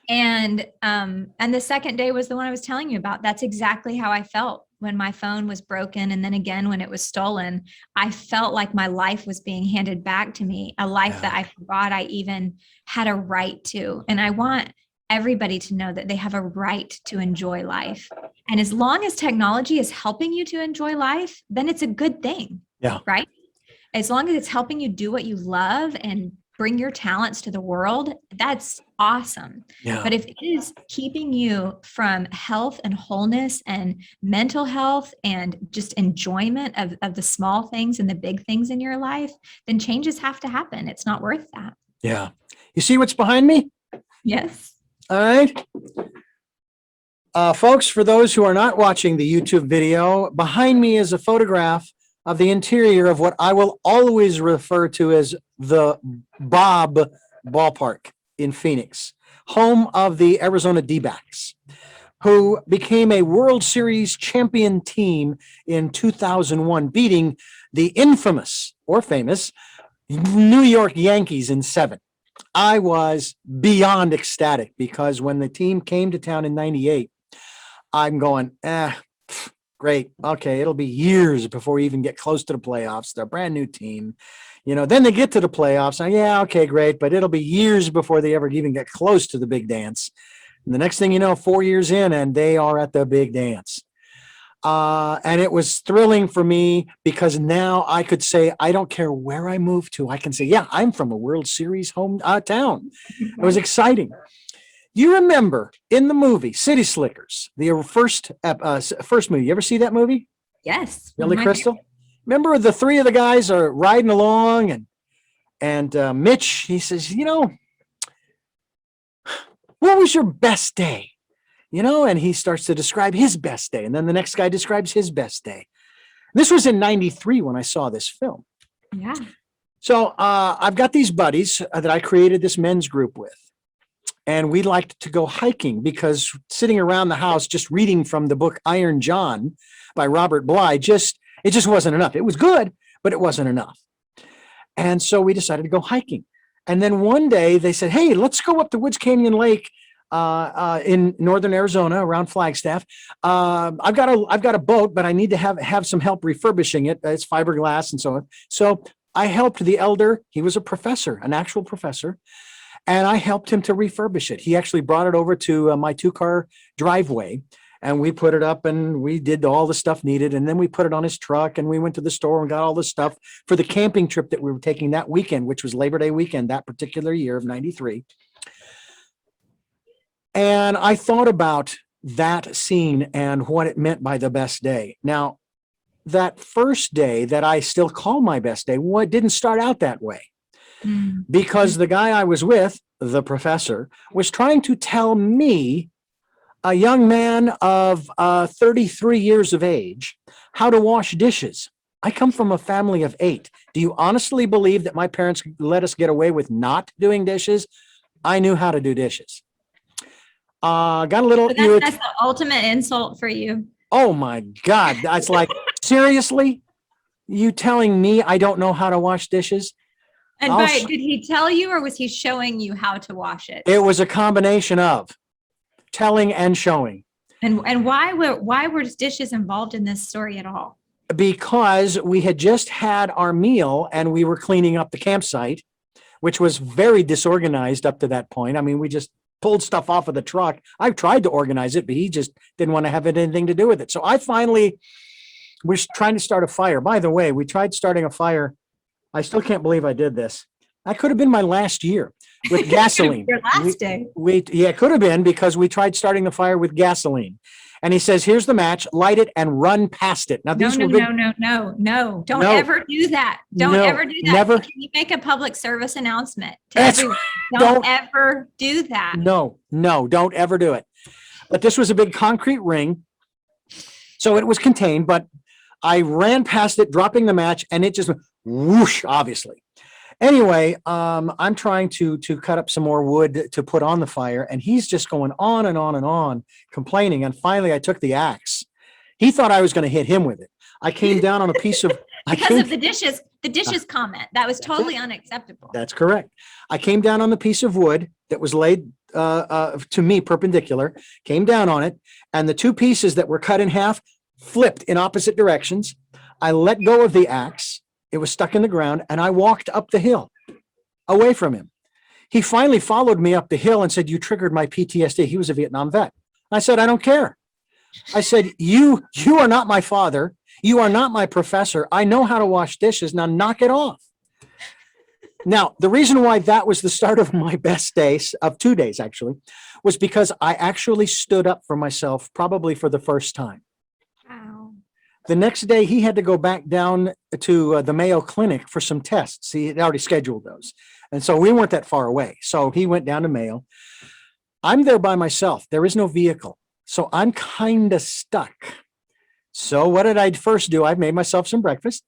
And the second day was the one I was telling you about. That's exactly how I felt when my phone was broken. And then again, when it was stolen, I felt like my life was being handed back to me, a life that I forgot I even had a right to. And I want everybody to know that they have a right to enjoy life. And as long as technology is helping you to enjoy life, then it's a good thing. Yeah. Right? As long as it's helping you do what you love and bring your talents to the world, that's awesome. Yeah. But if it is keeping you from health and wholeness and mental health and just enjoyment of the small things and the big things in your life, then changes have to happen. It's not worth that. Yeah. You see what's behind me? Yes. All right. Folks, for those who are not watching the YouTube video, behind me is a photograph of the interior of what I will always refer to as the Bob Ballpark in Phoenix, home of the Arizona D-backs, who became a World Series champion team in 2001, beating the infamous or famous New York Yankees in 7. I was beyond ecstatic because when the team came to town in 98, I'm going, great. Okay, it'll be years before we even get close to the playoffs. They're a brand new team. Then they get to the playoffs. And yeah, okay, great. But it'll be years before they ever even get close to the big dance. And the next thing you know, 4 years in, and they are at the big dance. And it was thrilling for me because now I could say, I don't care where I move to. I can say, yeah, I'm from a World Series home town. It was exciting. Do you remember in the movie City Slickers, the first movie? You ever see that movie? Yes. Billy Crystal? Remember the three of the guys are riding along, and Mitch, he says, what was your best day? And he starts to describe his best day. And then the next guy describes his best day. This was in 93 when I saw this film. Yeah. So I've got these buddies that I created this men's group with. And we liked to go hiking because sitting around the house just reading from the book Iron John by Robert Bly, it just wasn't enough. It was good, but it wasn't enough. And so we decided to go hiking. And then one day they said, hey, let's go up to Woods Canyon Lake in northern Arizona around Flagstaff. I've got a boat, but I need to have some help refurbishing it. It's fiberglass and so on. So I helped the elder. He was a professor, an actual professor. And I helped him to refurbish it. He actually brought it over to my 2-car driveway, and we put it up and we did all the stuff needed. And then we put it on his truck and we went to the store and got all the stuff for the camping trip that we were taking that weekend, which was Labor Day weekend, that particular year of 93. And I thought about that scene and what it meant by the best day. Now, that first day that I still call my best day, didn't start out that way. Because the guy I was with, the professor, was trying to tell me, a young man of 33 years of age, how to wash dishes. I come from a family of 8. Do you honestly believe that my parents let us get away with not doing dishes? I knew how to do dishes. Got a little. That's the ultimate insult for you. Oh my God. That's like, seriously? You telling me I don't know how to wash dishes? And did he tell you, or was he showing you how to wash it? It was a combination of telling and showing. And why were dishes involved in this story at all? Because we had just had our meal and we were cleaning up the campsite, which was very disorganized up to that point. I mean, we just pulled stuff off of the truck. I tried to organize it, but he just didn't want to have anything to do with it. So I finally was trying to start a fire. By the way, we tried starting a fire. I still can't believe I did this. That could have been my last year with gasoline. Your last day. Yeah, it could have been, because we tried starting the fire with gasoline. And he says, here's the match, light it and run past it. Now, No. Don't ever do that. Don't ever do that. Never. Can you make a public service announcement to everyone? Don't ever do that. No, don't ever do it. But this was a big concrete ring. So it was contained, but I ran past it, dropping the match, and it just went whoosh, obviously. Anyway, I'm trying to cut up some more wood to put on the fire, and he's just going on and on and on, complaining. And finally, I took the axe. He thought I was going to hit him with it. I came down on a piece of because of the dishes comment. That was totally unacceptable. That's correct. I came down on the piece of wood that was laid to me perpendicular, came down on it, and the two pieces that were cut in half flipped in opposite directions. I let go of the axe. It was stuck in the ground, and I walked up the hill away from him. He finally followed me up the hill and said, you triggered my PTSD. He was a Vietnam vet. I said, I don't care. I said, you are not my father. You are not my professor. I know how to wash dishes. Now knock it off. Now, the reason why that was the start of my best days, of 2 days actually, was because I actually stood up for myself, probably for the first time. Wow. The next day, he had to go back down to the Mayo Clinic for some tests. He had already scheduled those. And so we weren't that far away. So he went down to Mayo. I'm there by myself. There is no vehicle. So I'm kind of stuck. So what did I first do? I made myself some breakfast.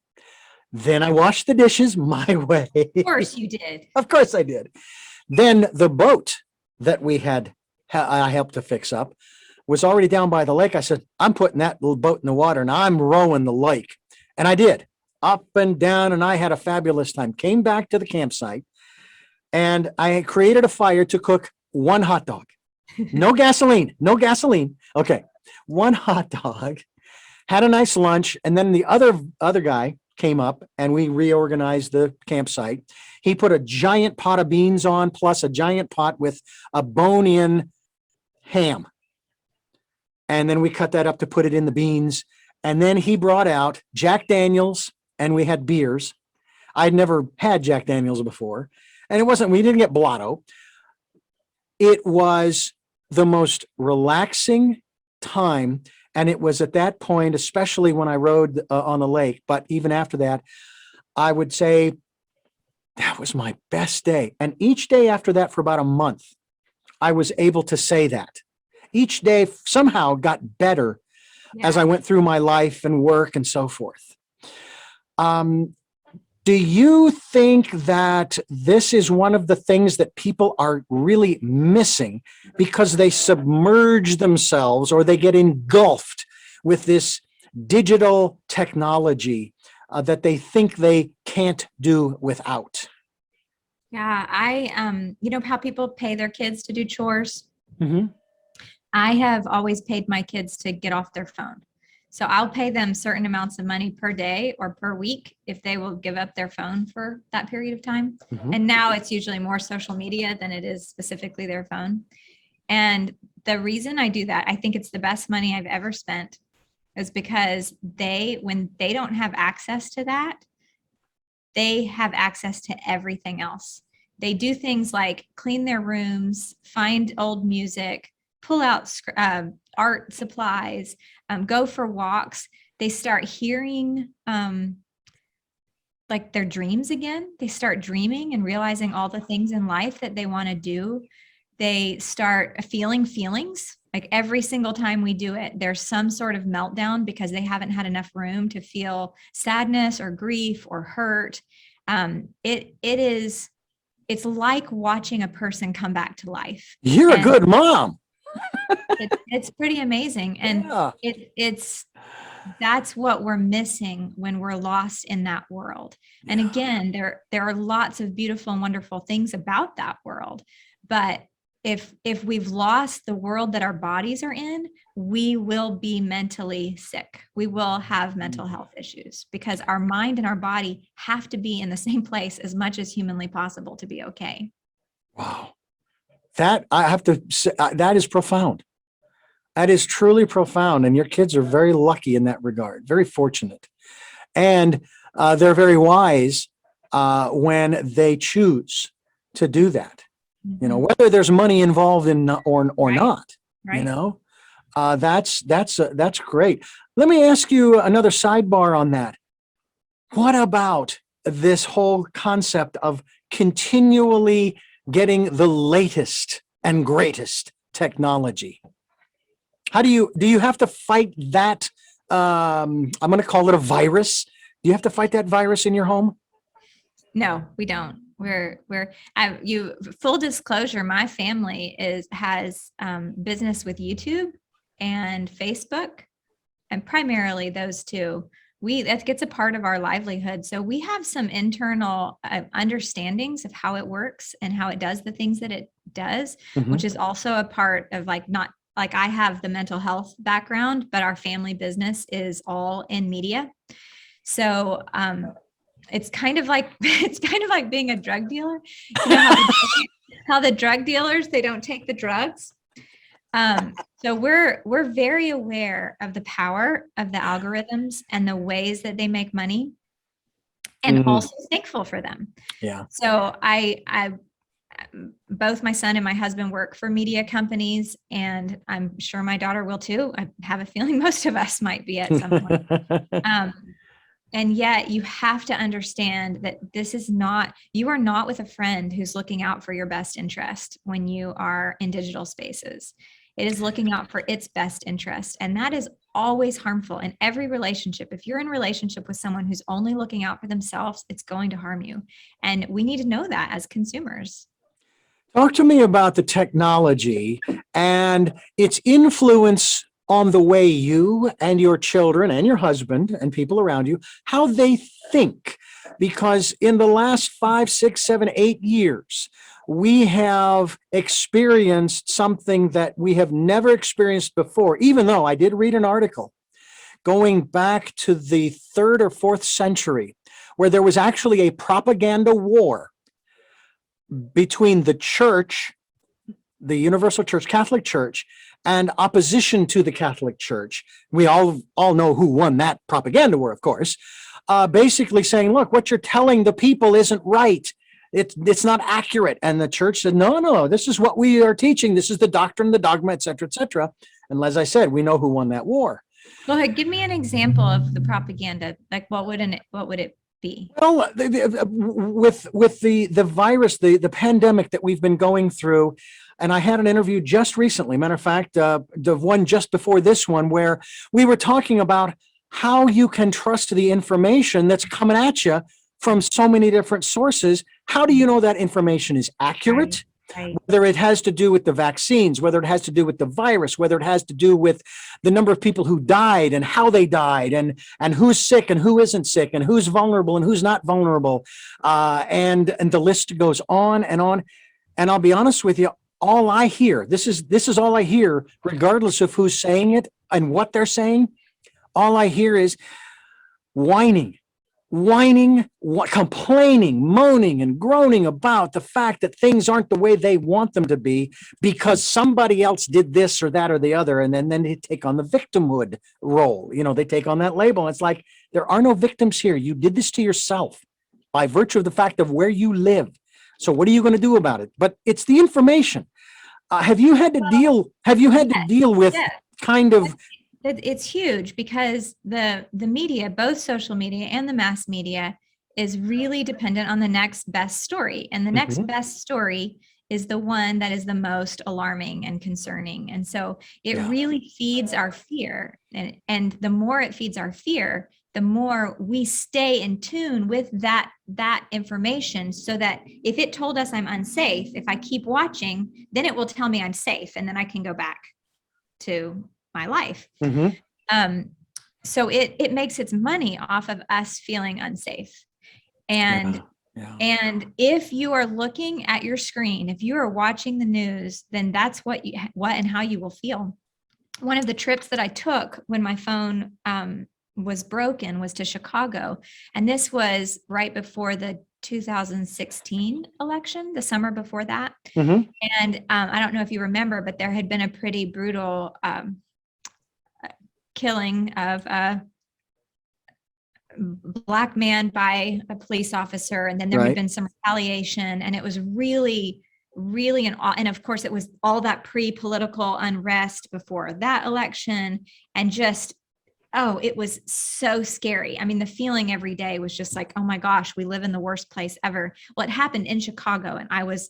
Then I washed the dishes my way. Of course you did. Of course I did. Then the boat that I helped to fix up was already down by the lake. I said, I'm putting that little boat in the water and I'm rowing the lake. And I did, up and down, and I had a fabulous time. Came back to the campsite and I created a fire to cook one hot dog. No gasoline. Okay. One hot dog, had a nice lunch. And then the other guy came up and we reorganized the campsite. He put a giant pot of beans on, plus a giant pot with a bone-in ham. And then we cut that up to put it in the beans. And then he brought out Jack Daniels, and we had beers. I'd never had Jack Daniels before. And we didn't get Blotto. It was the most relaxing time. And it was at that point, especially when I rode on the lake, but even after that, I would say that was my best day. And each day after that, for about a month, I was able to say that. Each day somehow got better as I went through my life and work and so forth. Do you think that this is one of the things that people are really missing because they submerge themselves or they get engulfed with this digital technology that they think they can't do without? Yeah, you know how people pay their kids to do chores? Mm-hmm. I have always paid my kids to get off their phone. So I'll pay them certain amounts of money per day or per week if they will give up their phone for that period of time. Mm-hmm. And now it's usually more social media than it is specifically their phone. And the reason I do that, I think it's the best money I've ever spent, is because when they don't have access to that, they have access to everything else. They do things like clean their rooms, find old music, pull out art supplies, go for walks. They start hearing like their dreams again. They start dreaming and realizing all the things in life that they want to do. They start feeling feelings. Like every single time we do it, there's some sort of meltdown because they haven't had enough room to feel sadness or grief or hurt. It's like watching a person come back to life. You're a good mom. It's pretty amazing. And yeah. That's what we're missing when we're lost in that world. Yeah. And again, there are lots of beautiful and wonderful things about that world. But if we've lost the world that our bodies are in, we will be mentally sick. We will have mental health issues because our mind and our body have to be in the same place as much as humanly possible to be okay. Wow. That I have to say, that is profound. That is truly profound. And your kids are very lucky in that regard, very fortunate. And they're very wise when they choose to do that. Mm-hmm. You know, whether there's money involved in or right. not, right. You know, that's great. Let me ask you another sidebar on that. What about this whole concept of continually getting the latest and greatest technology? How do you have to fight that? I'm going to call it a virus. Do you have to fight that virus in your home? No, we don't. Full disclosure, my family has business with YouTube and Facebook, and primarily those two. That gets a part of our livelihood. So we have some internal understandings of how it works and how it does the things that it does, mm-hmm. which is also a part of not like I have the mental health background, but our family business is all in media. So it's kind of like being a drug dealer. You know how the drug dealers, they don't take the drugs. So we're very aware of the power of the algorithms and the ways that they make money, and mm-hmm. also thankful for them. Yeah. So I both my son and my husband work for media companies, and I'm sure my daughter will too. I have a feeling most of us might be at some point. And yet you have to understand that you are not with a friend who's looking out for your best interest when you are in digital spaces. It is looking out for its best interest. And that is always harmful in every relationship. If you're in a relationship with someone who's only looking out for themselves, it's going to harm you. And we need to know that as consumers. Talk to me about the technology and its influence on the way you and your children and your husband and people around you, how they think. Because in the last 5, 6, 7, 8 years, we have experienced something that we have never experienced before, even though I did read an article going back to the 3rd or 4th century, where there was actually a propaganda war between the church, the Universal Church, Catholic Church, and opposition to the Catholic Church. We all know who won that propaganda war, of course, basically saying, look, what you're telling the people isn't right. it's not accurate. And the church said, no, this is what we are teaching. This is the doctrine, the dogma, et cetera, et cetera. And as I said, we know who won that war. Well, give me an example of the propaganda. Like what would it be? Well, with the virus, the pandemic that we've been going through, and I had an interview just recently, matter of fact, the one just before this one, where we were talking about how you can trust the information that's coming at you from so many different sources. How do you know that information is accurate? Right. Whether it has to do with the vaccines, whether it has to do with the virus, whether it has to do with the number of people who died and how they died, and who's sick and who isn't sick, and who's vulnerable and who's not vulnerable, and the list goes on and on. And I'll be honest with you, all I hear, this is all I hear, regardless of who's saying it and what they're saying. All I hear is whining, complaining, moaning, and groaning about the fact that things aren't the way they want them to be because somebody else did this or that or the other. And then they take on the victimhood role. They take on that label. And it's like, there are no victims here. You did this to yourself by virtue of the fact of where you live. So what are you going to do about it? But it's the information. Have you had to deal with kind of... It's huge because the media, both social media and the mass media, is really dependent on the next best story. And the next best story is the one that is the most alarming and concerning. And so it really feeds our fear. And the more it feeds our fear, the more we stay in tune with that information, so that if it told us I'm unsafe, if I keep watching, then it will tell me I'm safe. And then I can go back to my life. So it makes its money off of us feeling unsafe. And if you are looking at your screen, if you are watching the news, then that's what and how you will feel. One of the trips that I took when my phone was broken was to Chicago. And this was right before the 2016 election, the summer before that. And I don't know if you remember, but there had been a pretty brutal killing of a Black man by a police officer. And then there had been some retaliation, and it was really, and of course it was all that pre-political unrest before that election. And just, it was so scary. I mean, the feeling every day was just like, oh my gosh, we live in the worst place ever. Well, it happened in Chicago, and I was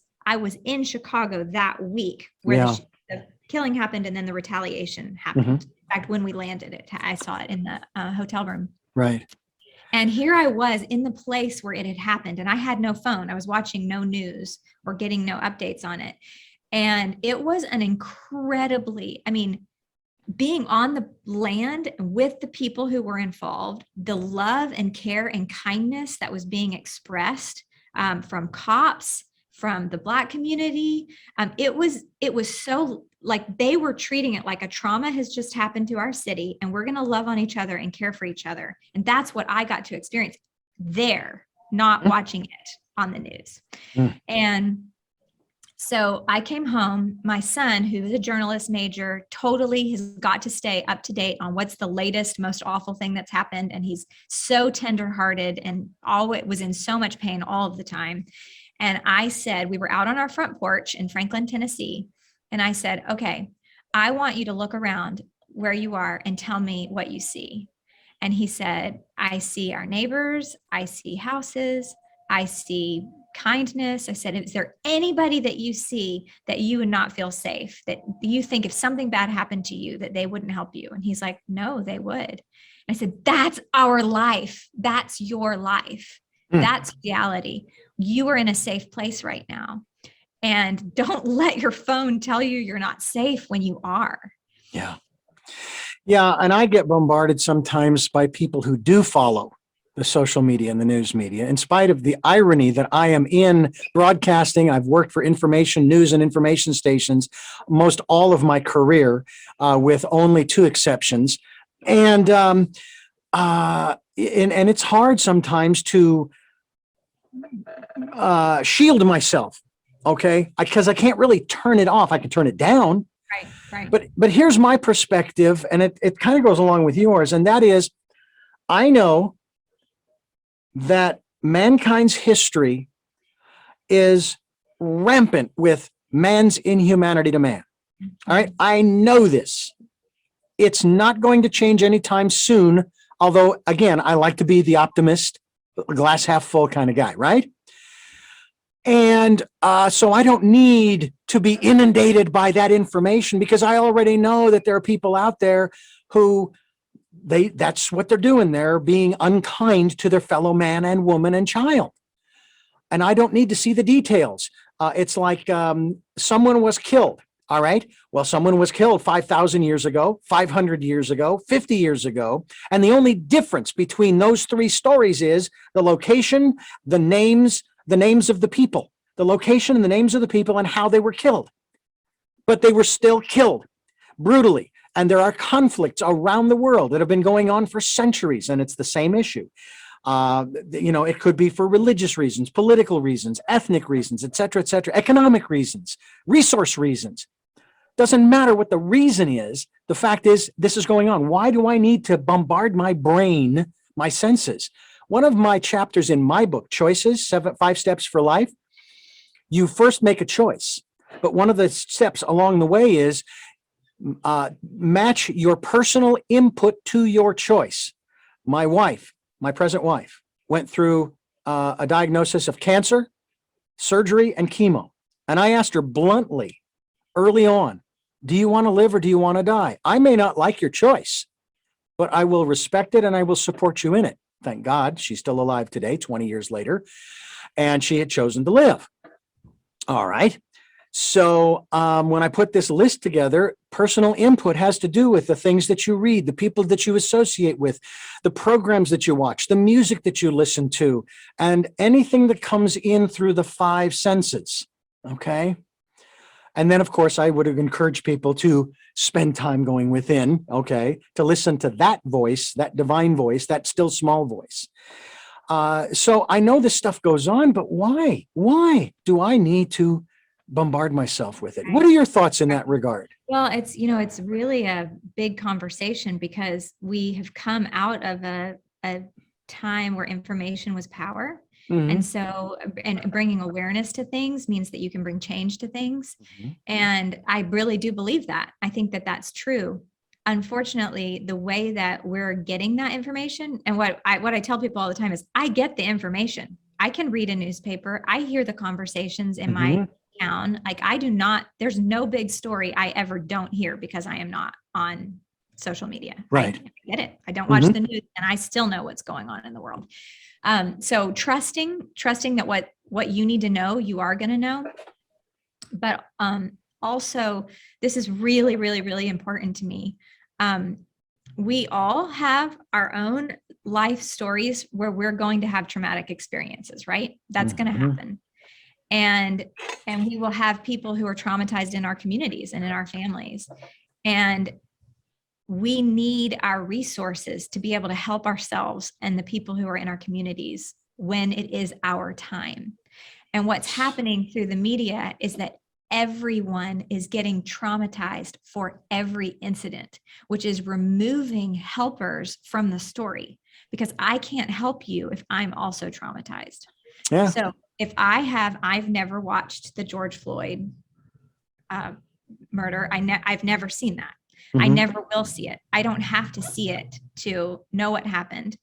in Chicago that week where the killing happened, and then the retaliation happened. In fact, when we landed, I saw it in the hotel room. Right. And here I was in the place where it had happened, and I had no phone. I was watching no news or getting no updates on it. And it was an incredibly, being on the land with the people who were involved, the love and care and kindness that was being expressed from cops, from the Black community. It was so like they were treating it like a trauma has just happened to our city, and we're going to love on each other and care for each other. And that's what I got to experience there, not watching it on the news. And so I came home. My son, who is a journalist major, totally has got to stay up to date on what's the latest, most awful thing that's happened. And he's so tenderhearted and always was in so much pain all of the time. And I said, we were out on our front porch in Franklin, Tennessee. And I said, okay, I want you to look around where you are and tell me what you see. And he said, I see our neighbors. I see houses. I see kindness. I said, is there anybody that you see that you would not feel safe, that you think if something bad happened to you, that they wouldn't help you? And he's like, no, they would. I said, that's our life. That's your life. That's reality. You are in a safe place right now. And don't let your phone tell you you're not safe when you are. Yeah. Yeah. And I get bombarded sometimes by people who do follow the social media and the news media, in spite of the irony that I am in broadcasting. I've worked for news and information stations most all of my career, with only 2 exceptions. And it's hard sometimes to shield myself. Okay. Because I can't really turn it off. I can turn it down. Right. But here's my perspective, and it kind of goes along with yours. And that is, I know that mankind's history is rampant with man's inhumanity to man. All right. I know this. It's not going to change anytime soon. Although, again, I like to be the optimist, glass half full kind of guy, right? And so I don't need to be inundated by that information, because I already know that there are people out there who that's what they're doing. They're being unkind to their fellow man and woman and child. And I don't need to see the details. It's like someone was killed. All right. Well, someone was killed 5,000 years ago, 500 years ago, 50 years ago. And the only difference between those three stories is the location, the names of the people, the location and the names of the people and how they were killed. But they were still killed brutally. And there are conflicts around the world that have been going on for centuries, and it's the same issue. It could be for religious reasons, political reasons, ethnic reasons, et cetera, economic reasons, resource reasons. Doesn't matter what the reason is. The fact is, this is going on. Why do I need to bombard my brain, my senses? One of my chapters in my book, Choices, 5 Steps for Life, you first make a choice. But one of the steps along the way is match your personal input to your choice. My present wife, went through a diagnosis of cancer, surgery, and chemo. And I asked her bluntly, early on, do you want to live or do you want to die? I may not like your choice, but I will respect it and I will support you in it. Thank God she's still alive today, 20 years later, and she had chosen to live. All right. So when I put this list together, personal input has to do with the things that you read, the people that you associate with, the programs that you watch, the music that you listen to, and anything that comes in through the 5 senses. Okay. And then, of course, I would have encouraged people to spend time going within, okay, to listen to that voice, that divine voice, that still small voice. So I know this stuff goes on, but why? Why do I need to bombard myself with it? What are your thoughts in that regard? Well, it's really a big conversation, because we have come out of a time where information was power. Mm-hmm. And so, and bringing awareness to things means that you can bring change to things. Mm-hmm. And I really do believe that. I think that that's true. Unfortunately, the way that we're getting that information, and what I tell people all the time is, I get the information. I can read a newspaper. I hear the conversations in mm-hmm. my town. Like, there's no big story I ever don't hear because I am not on social media. Right. I get it. I don't watch mm-hmm. the news, and I still know what's going on in the world. So trusting that what you need to know, you are going to know. But also, this is really, really, really important to me. We all have our own life stories where we're going to have traumatic experiences, right? That's mm-hmm. going to happen. And we will have people who are traumatized in our communities and in our families. And we need our resources to be able to help ourselves and the people who are in our communities when it is our time. And what's happening through the media is that everyone is getting traumatized for every incident, which is removing helpers from the story, because I can't help you if I'm also traumatized. Yeah. So if I've never watched the George Floyd murder. I've never seen that. Mm-hmm. I never will see it. I don't have to see it to know what happened.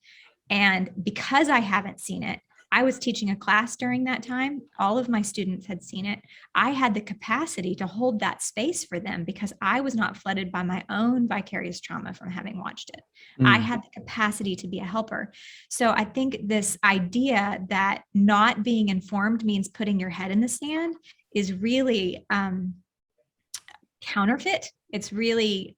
And because I haven't seen it, I was teaching a class during that time. All of my students had seen it. I had the capacity to hold that space for them because I was not flooded by my own vicarious trauma from having watched it. I had the capacity to be a helper. So I think this idea that not being informed means putting your head in the sand is really counterfeit. It's really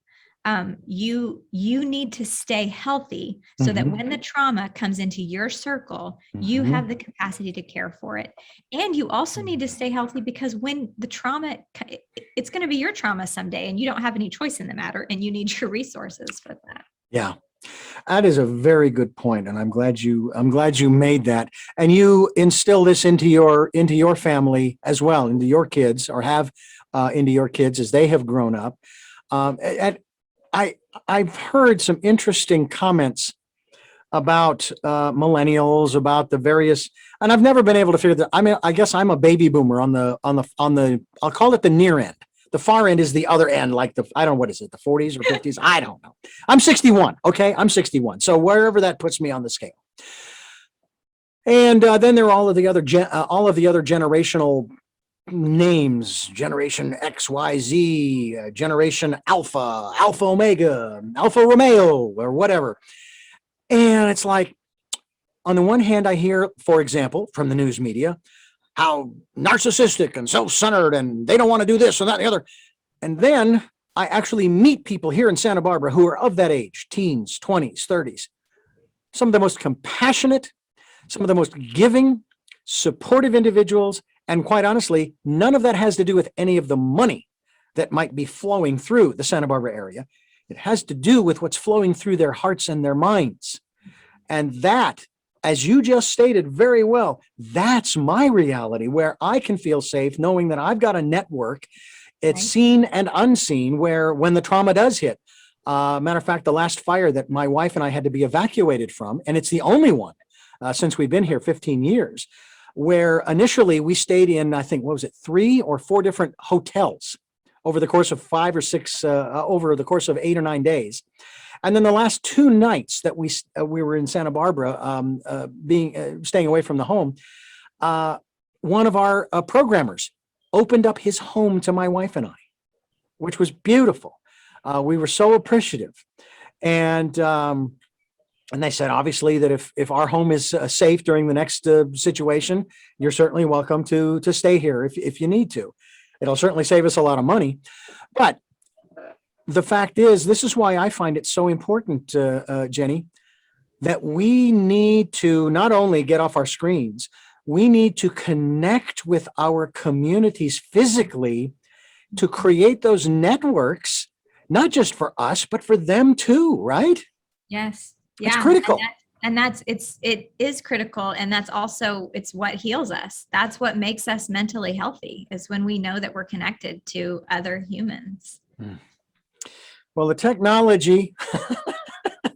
you need to stay healthy so mm-hmm. that when the trauma comes into your circle, mm-hmm. you have the capacity to care for it. And you also need to stay healthy because when the trauma, it's going to be your trauma someday, and you don't have any choice in the matter, and you need your resources for that. Yeah. That is a very good point, and I'm glad you made that. And you instill this into your family as well, into your kids, or have into your kids as they have grown up. I've heard some interesting comments about millennials, about the various, and I've never been able to figure that. I mean, I guess I'm a baby boomer on the. I'll call it the near end. The far end is the other end, like I don't know, what is it, the 40s or 50s? I don't know. I'm 61. Okay, I'm 61. So wherever that puts me on the scale. And then there are all of the other generational names: Generation X, Y, Z, Generation Alpha, Alpha Omega, Alpha Romeo, or whatever. And it's like, on the one hand, I hear, for example, from the news media, how narcissistic and self-centered, and they don't want to do this and that and the other. And then I actually meet people here in Santa Barbara who are of that age, teens, 20s, 30s. Some of the most compassionate, some of the most giving, supportive individuals. And quite honestly, none of that has to do with any of the money that might be flowing through the Santa Barbara area. It has to do with what's flowing through their hearts and their minds. And that, as you just stated very well, that's my reality, where I can feel safe knowing that I've got a network. It's seen and unseen, where when the trauma does hit, matter of fact, the last fire that my wife and I had to be evacuated from, and it's the only one since we've been here 15 years, where initially we stayed in, I think, 3 or 4 different hotels over the course of 5 or 6, over the course of 8 or 9 days. And then the last 2 nights that we were in Santa Barbara, staying away from the home, one of our programmers opened up his home to my wife and I, which was beautiful. We were so appreciative. And they said, obviously, that if our home is safe during the next situation, you're certainly welcome to stay here if you need to. It'll certainly save us a lot of money. But the fact is, this is why I find it so important, Jenny, that we need to not only get off our screens, we need to connect with our communities physically to create those networks, not just for us, but for them too, right? Yes. Yeah. It's critical. It is critical. And that's also, it's what heals us. That's what makes us mentally healthy, is when we know that we're connected to other humans. Well, the technology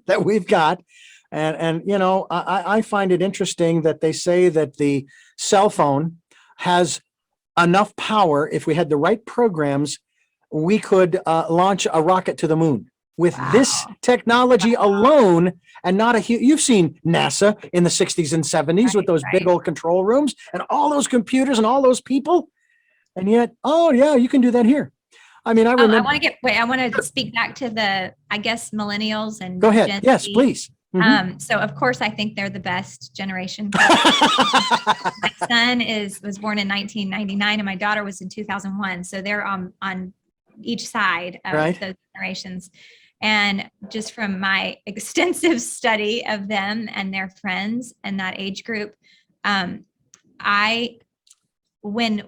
that we've got, and you know, I find it interesting that they say that the cell phone has enough power. If we had the right programs, we could launch a rocket to the moon with this technology alone. And not you've seen NASA in the 60s and 70s with those big old control rooms and all those computers and all those people. And yet, oh yeah, you can do that here. I mean, I remember. I want to speak back to the, I guess, millennials and go ahead. Gen yes, Z. Please. Mm-hmm. So of course, I think they're the best generation. My son was born in 1999 and my daughter was in 2001. So they're on each side of those generations. And just from my extensive study of them and their friends and that age group, when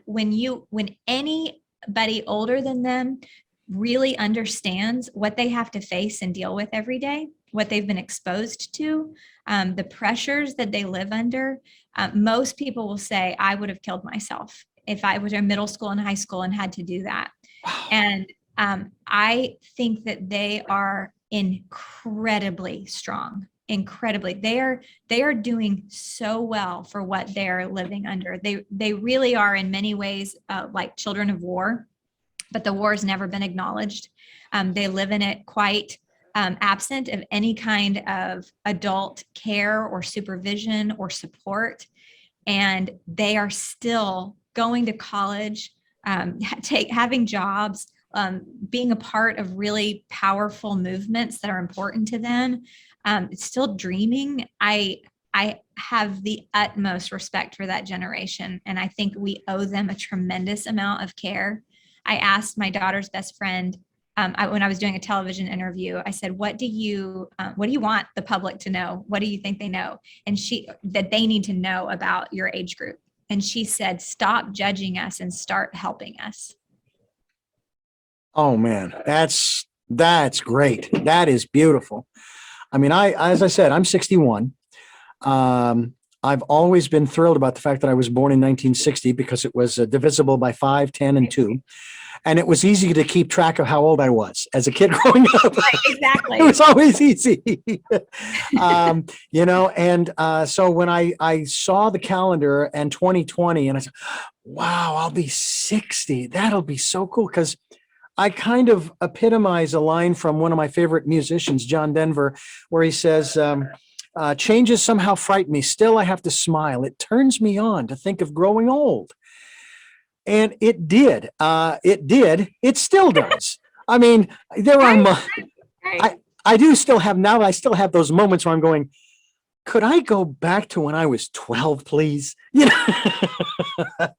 anybody older than them really understands what they have to face and deal with every day, what they've been exposed to, the pressures that they live under, most people will say, I would have killed myself if I was in middle school and high school and had to do that. Wow. And I think that they are incredibly strong, incredibly. They are doing so well for what they're living under. They really are in many ways like children of war, but the war has never been acknowledged. They live in it quite absent of any kind of adult care or supervision or support. And they are still going to college, having jobs, being a part of really powerful movements that are important to them, still dreaming. I have the utmost respect for that generation. And I think we owe them a tremendous amount of care. I asked my daughter's best friend, when I was doing a television interview, I said, what do you want the public to know? What do you think they know? And that they need to know about your age group. And she said, stop judging us and start helping us. Oh man, that's great. That is beautiful. I mean, as I said, I'm 61. I've always been thrilled about the fact that I was born in 1960 because it was divisible by 5, 10, and 2. And it was easy to keep track of how old I was as a kid growing up. Right, exactly. It was always easy. And so when I saw the calendar and 2020, and I said, wow, I'll be 60. That'll be so cool. Because I kind of epitomize a line from one of my favorite musicians, John Denver, where he says, changes somehow frighten me. Still, I have to smile. It turns me on to think of growing old. And it did. It did. It still does. I mean, there are, Right. I do still have, now I still have those moments where I'm going, could I go back to when I was 12, please?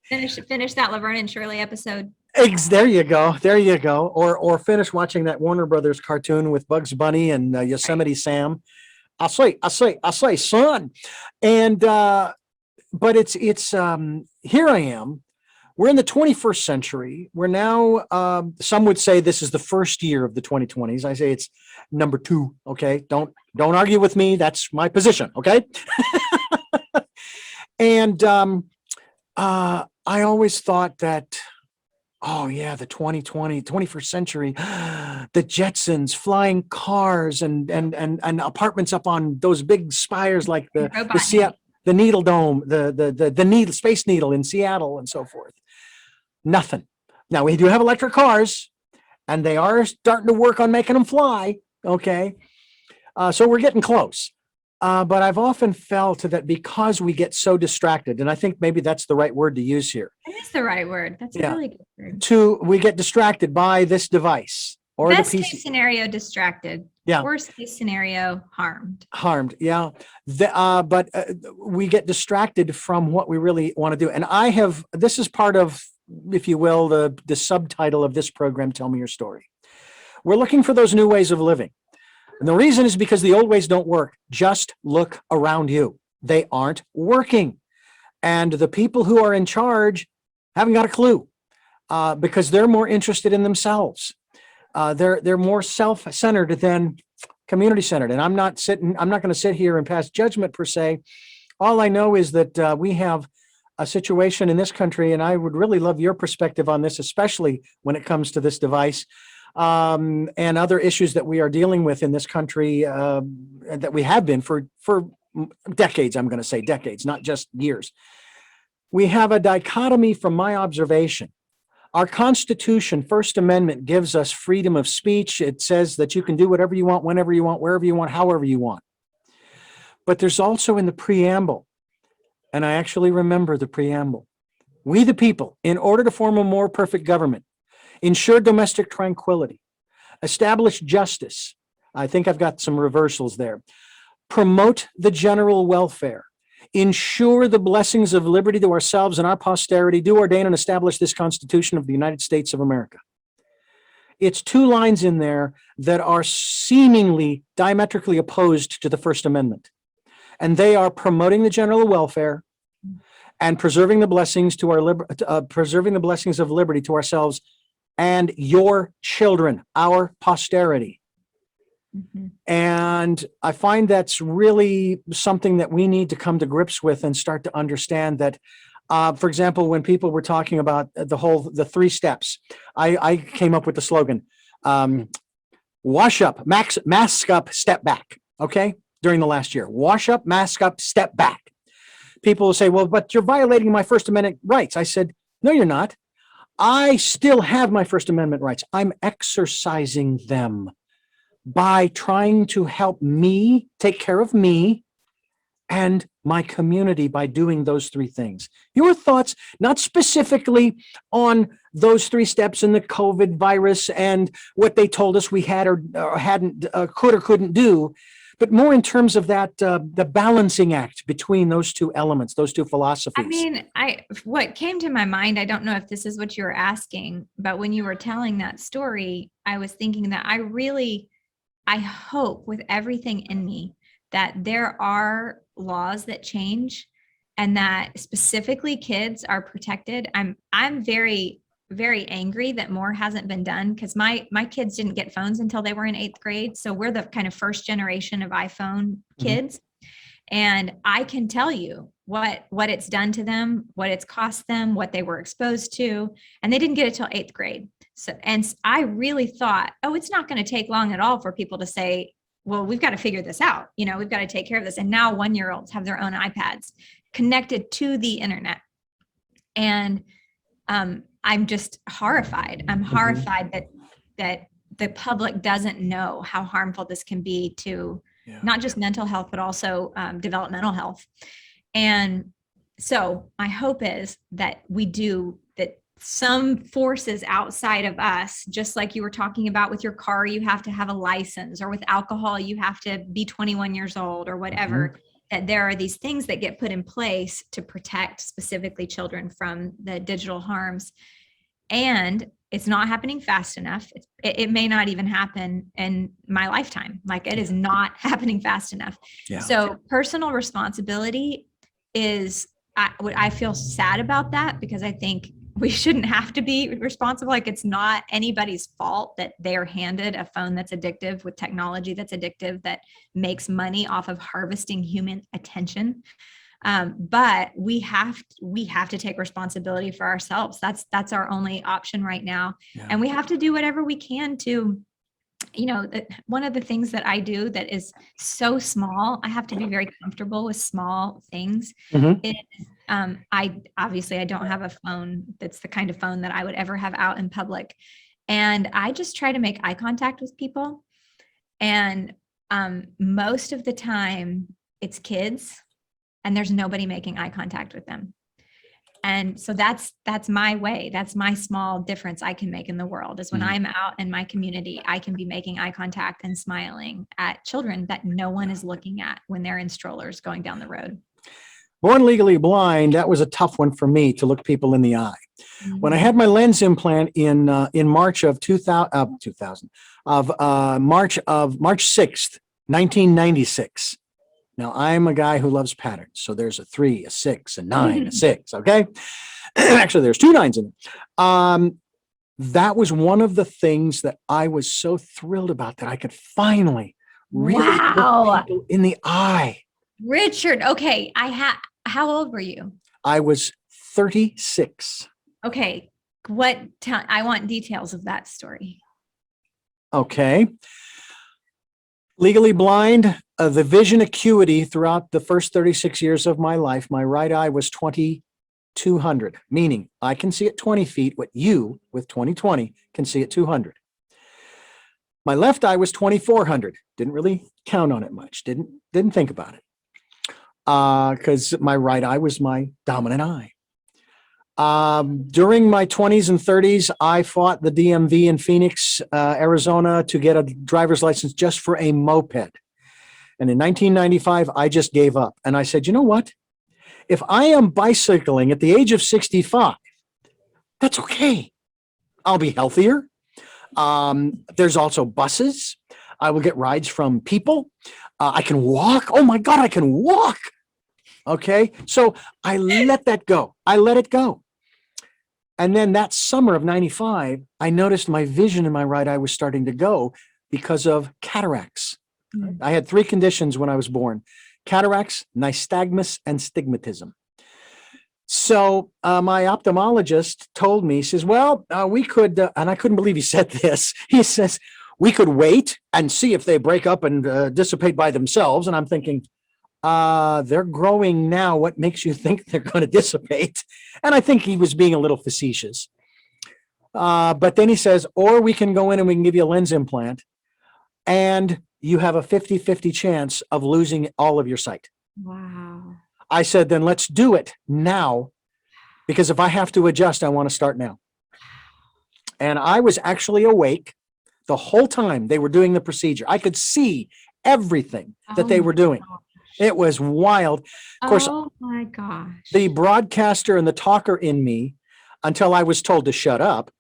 Finish that Laverne and Shirley episode. There you go. There you go. Or finish watching that Warner Brothers cartoon with Bugs Bunny and Yosemite Sam. I say, son. And, but it's here I am. We're in the 21st century. We're now, some would say this is the first year of the 2020s. I say it's number 2. Okay. Don't argue with me. That's my position. Okay. And, I always thought that, oh yeah, the 21st century, the Jetsons, flying cars and apartments up on those big spires like the Needle Dome, the Needle Space Needle in Seattle and so forth. Nothing. Now we do have electric cars, and they are starting to work on making them fly. Okay, so we're getting close. But I've often felt that because we get so distracted, and I think maybe that's the right word to use here. That is the right word. That's a really good word. We get distracted by this device or Best the PC. case scenario, distracted. Yeah. Worst case scenario, harmed. Yeah. But we get distracted from what we really want to do. And this is part of, if you will, the subtitle of this program, Tell Me Your Story. We're looking for those new ways of living. And the reason is because the old ways don't work. Just look around you. They aren't working. And the people who are in charge haven't got a clue because they're more interested in themselves. They're more self-centered than community-centered. And I'm not going to sit here and pass judgment per se. All I know is that we have a situation in this country, and I would really love your perspective on this, especially when it comes to this device. And other issues that we are dealing with in this country that we have been for decades. I'm going to say decades, not just years. We have a dichotomy from my observation. Our Constitution, First Amendment, gives us freedom of speech. It says that you can do whatever you want, whenever you want, wherever you want, however you want. But there's also in the preamble, and I actually remember the preamble, we the people, in order to form a more perfect government, ensure domestic tranquility, establish justice. I think I've got some reversals there. Promote the general welfare, ensure the blessings of liberty to ourselves and our posterity, do ordain and establish this Constitution of the United States of America. It's 2 lines in there that are seemingly diametrically opposed to the First Amendment. And they are promoting the general welfare and preserving the blessings preserving the blessings of liberty to ourselves and your children, our posterity. Mm-hmm. And I find that's really something that we need to come to grips with and start to understand that, for example, when people were talking about the 3 steps, I came up with the slogan, wash up, mask up, step back. Okay. During the last year, wash up, mask up, step back. People will say, well, but you're violating my First Amendment rights. I said, no, you're not. I still have my First Amendment rights. I'm exercising them by trying to help me take care of me and my community by doing those 3 things. Your thoughts, not specifically on those 3 steps in the COVID virus and what they told us we had or hadn't, could or couldn't do, but more in terms of that, the balancing act between those 2 elements, those 2 philosophies. I mean, what came to my mind, I don't know if this is what you were asking, but when you were telling that story, I was thinking that I hope with everything in me that there are laws that change and that specifically kids are protected. I'm very, very angry that more hasn't been done because my kids didn't get phones until they were in 8th grade. So we're the kind of first generation of iPhone kids. Mm-hmm. And I can tell you what it's done to them, what it's cost them, what they were exposed to, and they didn't get it till 8th grade. So, and I really thought, oh, it's not going to take long at all for people to say, well, we've got to figure this out. We've got to take care of this. And now 1-year-olds have their own iPads connected to the internet. And I'm just horrified. I'm horrified that the public doesn't know how harmful this can be to not just mental health, but also developmental health. And so my hope is that that some forces outside of us, just like you were talking about with your car, you have to have a license, or with alcohol, you have to be 21 years old or whatever, that there are these things that get put in place to protect specifically children from the digital harms. And it's not happening fast enough. It may not even happen in my lifetime. Like, it is not happening fast enough. Yeah. So personal responsibility is, I feel sad about that, because I think we shouldn't have to be responsible. Like, it's not anybody's fault that they are handed a phone that's addictive, with technology that's addictive, that makes money off of harvesting human attention. But we have to take responsibility for ourselves. That's our only option right now. Yeah. And we have to do whatever we can to, one of the things that I do that is so small, I have to be very comfortable with small things. Is, I don't have a phone that's the kind of phone that I would ever have out in public. And I just try to make eye contact with people. And most of the time it's kids, and there's nobody making eye contact with them. And so that's my way. That's my small difference I can make in the world, is when I'm out in my community, I can be making eye contact and smiling at children that no one is looking at when they're in strollers going down the road. Born legally blind, that was a tough one for me, to look people in the eye. When I had my lens implant in March of 2000, March 6th, 1996. Now, I'm a guy who loves patterns. So there's a 3, a 6, a 9, a 6, okay? Actually, there's 2 9s in it. That was one of the things that I was so thrilled about, that I could finally really look people in the eye. Richard, okay, how old were you? I was 36. Okay, I want details of that story. Okay. Legally blind, the vision acuity throughout the first 36 years of my life, my right eye was 2200, meaning I can see at 20 feet what you, with 20/20, can see at 200. My left eye was 2400. Didn't really count on it much. Didn't think about it, because my right eye was my dominant eye. During my 20s and 30s, I fought the DMV in Phoenix, Arizona, to get a driver's license just for a moped. And in 1995, I just gave up. And I said, you know what? If I am bicycling at the age of 65, that's okay. I'll be healthier. There's also buses. I will get rides from people. I can walk. Oh my God, I can walk. Okay. So I let that go. I let it go. And then that summer of 95, I noticed my vision in my right eye was starting to go because of cataracts. I had 3 conditions when I was born: cataracts, nystagmus, and stigmatism. So my ophthalmologist told me, he says, well, we could, and I couldn't believe he said this. He says, we could wait and see if they break up and dissipate by themselves. And I'm thinking, they're growing now. What makes you think they're going to dissipate? And I think he was being a little facetious. But then he says, or we can go in and we can give you a lens implant, and you have a 50-50 chance of losing all of your sight. Wow. I said, then let's do it now, because if I have to adjust, I want to start now. And I was actually awake the whole time they were doing the procedure. I could see everything that they were doing. It was wild. Of course, oh my gosh. The broadcaster and the talker in me, until I was told to shut up,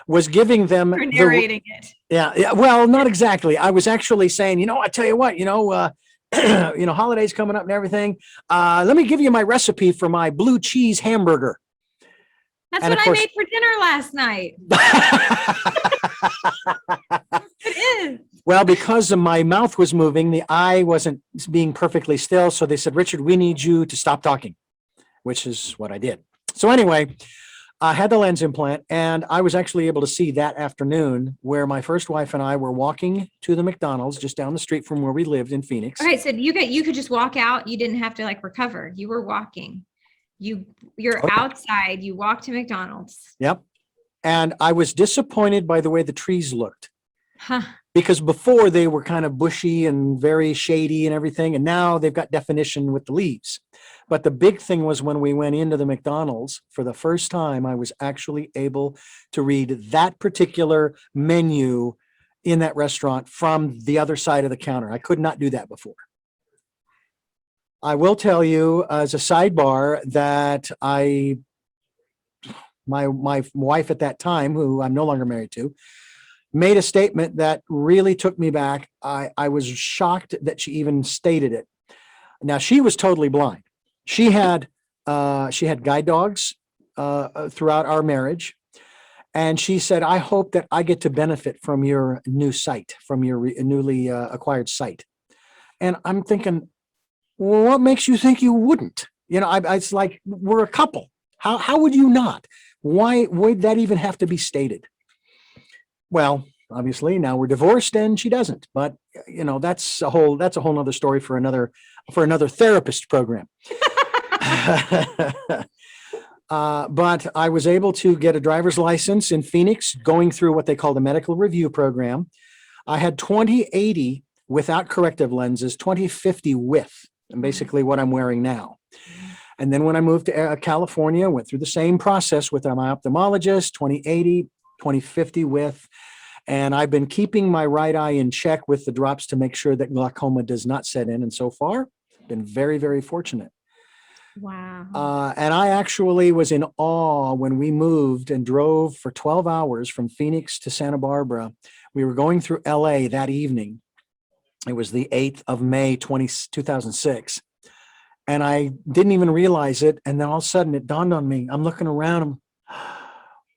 was giving them You're narrating it. Yeah. Well, not exactly. I was actually saying, I tell you what, holidays coming up and everything. Let me give you my recipe for my blue cheese hamburger. That's what I made for dinner last night. It is. Well, because my mouth was moving, the eye wasn't being perfectly still. So they said, Richard, we need you to stop talking. which is what I did. So anyway, I had the lens implant, and I was actually able to see that afternoon where my first wife and I were walking to the McDonald's just down the street from where we lived in Phoenix. Okay, so you could just walk out. You didn't have to like recover. You were walking. You're outside. You walked to McDonald's. Yep. And I was disappointed by the way the trees looked. Huh. Because before they were kind of bushy and very shady and everything, and now they've got definition with the leaves. But the big thing was when we went into the McDonald's for the first time, I was actually able to read that particular menu in that restaurant from the other side of the counter. I could not do that before. I will tell you as a sidebar that my wife at that time, who I'm no longer married to, made a statement that really took me back. I was shocked that she even stated it. Now, she was totally blind. She had guide dogs throughout our marriage. And she said, I hope that I get to benefit from your new sight, from your newly acquired sight. And I'm thinking, well, what makes you think you wouldn't? You know, it's like, we're a couple. How would you not? Why would that even have to be stated? Well, obviously now we're divorced and she doesn't, but you know, that's a whole nother story for another therapist program. But I was able to get a driver's license in Phoenix, going through what they call the medical review program. I had 20/80 without corrective lenses, 20/50 with, and basically what I'm wearing now. And then when I moved to California, went through the same process with my ophthalmologist, 20/80, 20/50 with, and I've been keeping my right eye in check with the drops to make sure that glaucoma does not set in. And so far, been very, very fortunate. Wow. And I actually was in awe when we moved and drove for 12 hours from Phoenix to Santa Barbara. We were going through LA that evening. It was the 8th of May, 2006. And I didn't even realize it. And then all of a sudden it dawned on me. I'm looking around.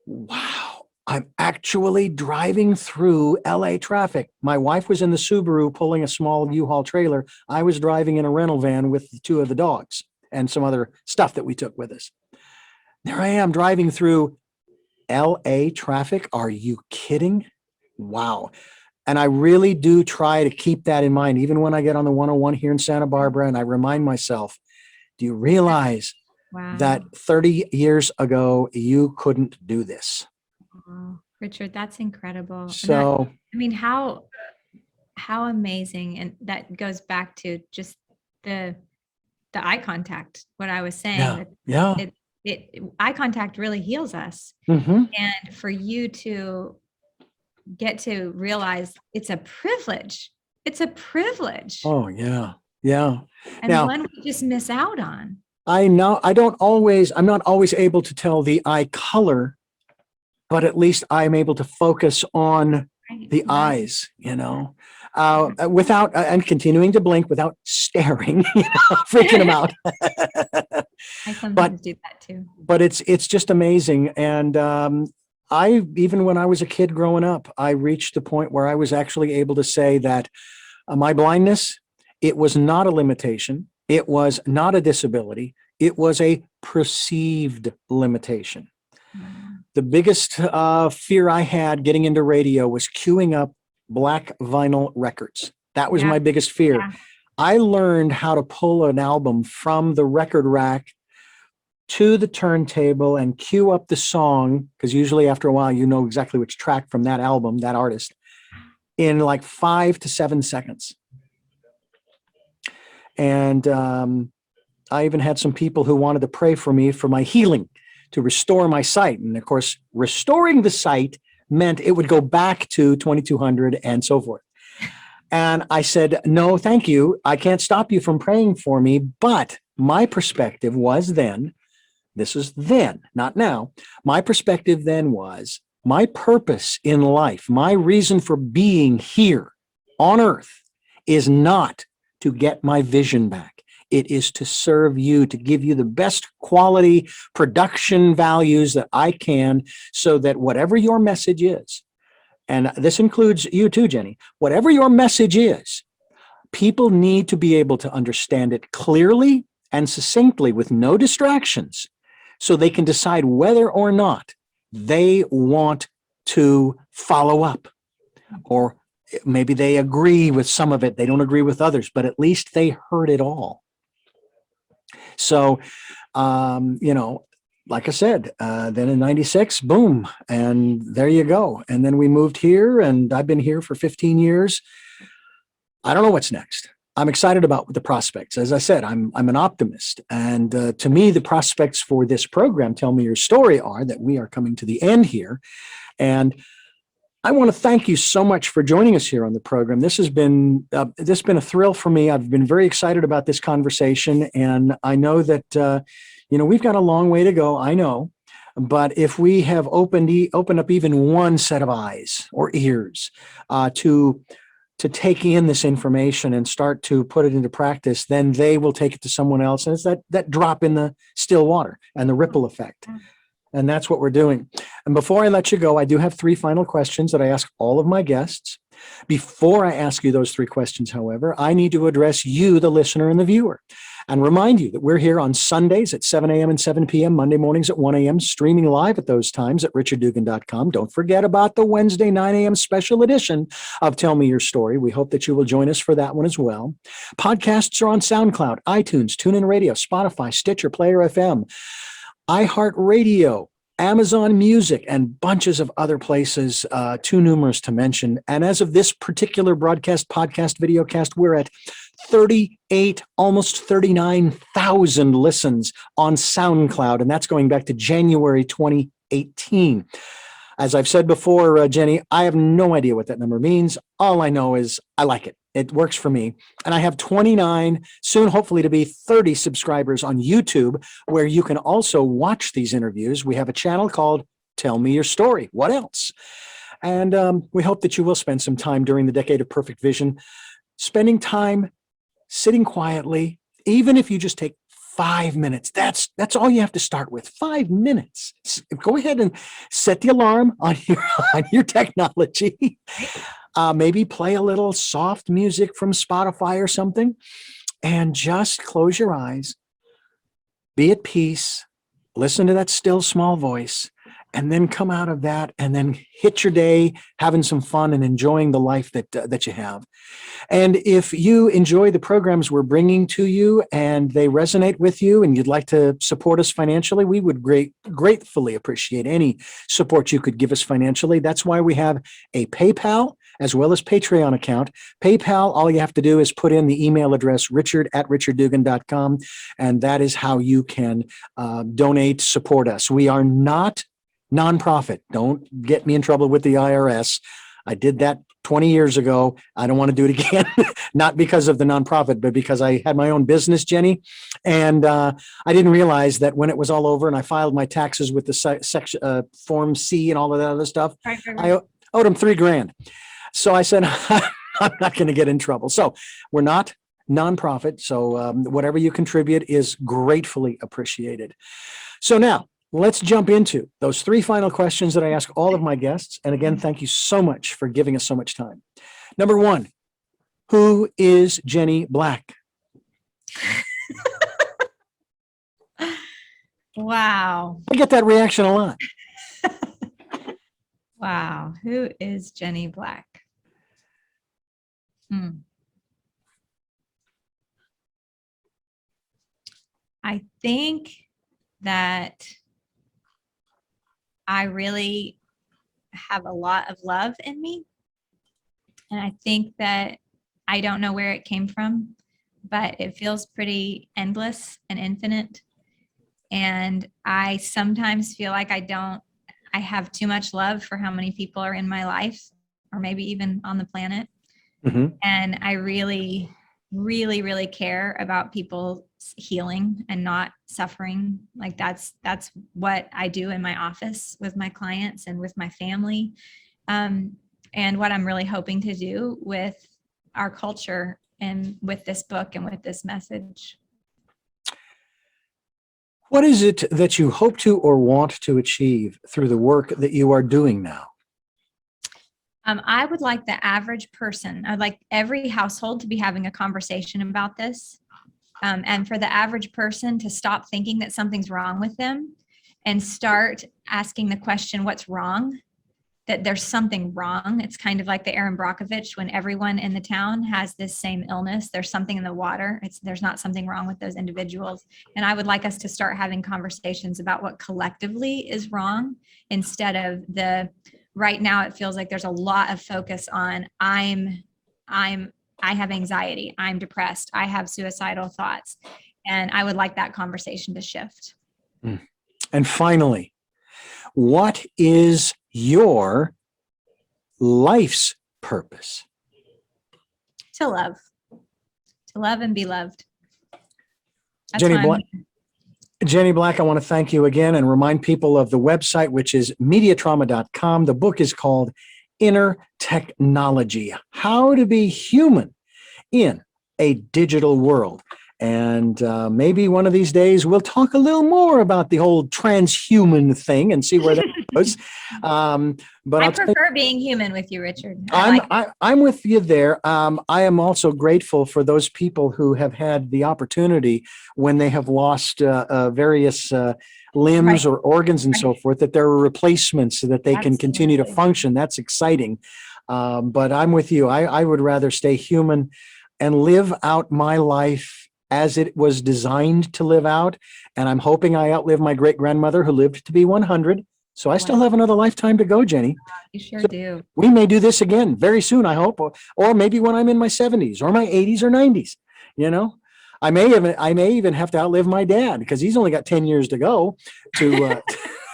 Wow, I'm actually driving through LA traffic. My wife was in the Subaru pulling a small U-Haul trailer. I was driving in a rental van with the two of the dogs and some other stuff that we took with us. There I am driving through LA traffic. Are you kidding? Wow. And I really do try to keep that in mind, even when I get on the 101 here in Santa Barbara, and I remind myself, do you realize that 30 years ago, you couldn't do this? Wow. Richard, that's incredible. So, I mean, how amazing. And that goes back to just the eye contact, what I was saying. Yeah. Eye contact really heals us. Mm-hmm. And for you to get to realize it's a privilege. It's a privilege. Oh, yeah. Yeah. And now, one we just miss out on. I know I'm not always able to tell the eye color, but at least I'm able to focus on the eyes, you know, without and continuing to blink without staring, freaking them out. I sometimes do that too. But it's just amazing. And even when I was a kid growing up, I reached the point where I was actually able to say that my blindness, it was not a limitation. It was not a disability. It was a perceived limitation. The biggest fear I had getting into radio was queuing up black vinyl records. That was my biggest fear. Yeah. I learned how to pull an album from the record rack to the turntable and cue up the song, because usually after a while, you know exactly which track from that album, that artist, in like 5 to 7 seconds. And I even had some people who wanted to pray for me for my healing, to restore my sight. And of course, restoring the sight meant it would go back to 2200 and so forth. And I said, no, thank you. I can't stop you from praying for me. But my perspective was then, this is then, not now. My perspective then was my purpose in life, my reason for being here on earth is not to get my vision back. It is to serve you, to give you the best quality production values that I can, so that whatever your message is, and this includes you too, Jenny, whatever your message is, people need to be able to understand it clearly and succinctly with no distractions so they can decide whether or not they want to follow up, or maybe they agree with some of it, they don't agree with others, but at least they heard it all. So, like I said, then in 96, boom, and there you go. And then we moved here, and I've been here for 15 years. I don't know what's next. I'm excited about the prospects. As I said, I'm an optimist. And to me, the prospects for this program, Tell Me Your Story, are that we are coming to the end here. And I want to thank you so much for joining us here on the program. This has been a thrill for me. I've been very excited about this conversation, and I know that we've got a long way to go. I know, but if we have opened up even one set of eyes or ears to take in this information and start to put it into practice, then they will take it to someone else, and it's that drop in the still water and the ripple effect. And that's what we're doing. And before I let you go, I do have 3 final questions that I ask all of my guests. Before I ask you those 3 questions, however, I need to address you, the listener and the viewer, and remind you that we're here on Sundays at 7 a.m. and 7 p.m., Monday mornings at 1 a.m., streaming live at those times at richarddugan.com. Don't forget about the Wednesday 9 a.m. special edition of Tell Me Your Story. We hope that you will join us for that one as well. Podcasts are on SoundCloud, iTunes, TuneIn Radio, Spotify, Stitcher, Player FM, iHeartRadio, Amazon Music, and bunches of other places, too numerous to mention. And as of this particular broadcast, podcast, videocast, we're at 38, almost 39,000 listens on SoundCloud, and that's going back to January 2018. As I've said before, Jenny, I have no idea what that number means. All I know is I like it. It works for me. And I have 29, soon hopefully to be 30 subscribers on YouTube, where you can also watch these interviews. We have a channel called Tell Me Your Story. What else? And we hope that you will spend some time during the Decade of Perfect Vision, spending time sitting quietly, even if you just take 5 minutes. That's all you have to start with. 5 minutes. Go ahead and set the alarm on your technology. Maybe play a little soft music from Spotify or something, and just close your eyes, be at peace, listen to that still small voice, and then come out of that and then hit your day having some fun and enjoying the life that you have. And if you enjoy the programs we're bringing to you and they resonate with you and you'd like to support us financially, we would gratefully appreciate any support you could give us financially. That's why we have a PayPal as well as Patreon account. PayPal, all you have to do is put in the email address richard@richarddugan.com, and that is how you can donate, support us. We are not nonprofit. Don't get me in trouble with the IRS. I did that 20 years ago. I don't want to do it again, not because of the nonprofit, but because I had my own business, Jenny. And I didn't realize that when it was all over and I filed my taxes with the Form C and all of that other stuff, Right. I owed them $3,000. So I said, I'm not going to get in trouble. So we're not nonprofit. So whatever you contribute is gratefully appreciated. So now let's jump into those 3 final questions that I ask all of my guests. And again, thank you so much for giving us so much time. Number 1, who is Jenny Black? Wow. I get that reaction a lot. Wow. Who is Jenny Black? I think that I really have a lot of love in me. And I think that I don't know where it came from, but it feels pretty endless and infinite. And I sometimes feel like I have too much love for how many people are in my life, or maybe even on the planet. Mm-hmm. And I really, really, really care about people's healing and not suffering. Like that's what I do in my office with my clients and with my family. And what I'm really hoping to do with our culture and with this book and with this message. What is it that you hope to or want to achieve through the work that you are doing now? I would like the average person, I'd like every household to be having a conversation about this. And for the average person to stop thinking that something's wrong with them and start asking the question, what's wrong? That there's something wrong. It's kind of like the Aaron Brockovich, when everyone in the town has this same illness, there's something in the water. There's not something wrong with those individuals. And I would like us to start having conversations about what collectively is wrong, instead of right now it feels like there's a lot of focus on I have anxiety, I'm depressed, I have suicidal thoughts. And I would like that conversation to shift. And finally, what is your life's purpose? To love and be loved. That's Jenny Black, I want to thank you again and remind people of the website, which is mediatrauma.com. The book is called Inner Technology: How to Be Human in a Digital World. And maybe one of these days we'll talk a little more about the whole transhuman thing and see where that goes. But I prefer being human with you, Richard. I'm with you there. I am also grateful for those people who have had the opportunity, when they have lost various limbs or organs and so forth, that there are replacements so that they can continue to function. That's exciting. But I'm with you. I would rather stay human and live out my life as it was designed to live out. And I'm hoping I outlive my great-grandmother, who lived to be 100. So I still have another lifetime to go, Jenny. You sure do. We may do this again very soon, I hope, or maybe when I'm in my 70s or my 80s or 90s. You know, I may even have to outlive my dad, because he's only got 10 years to go to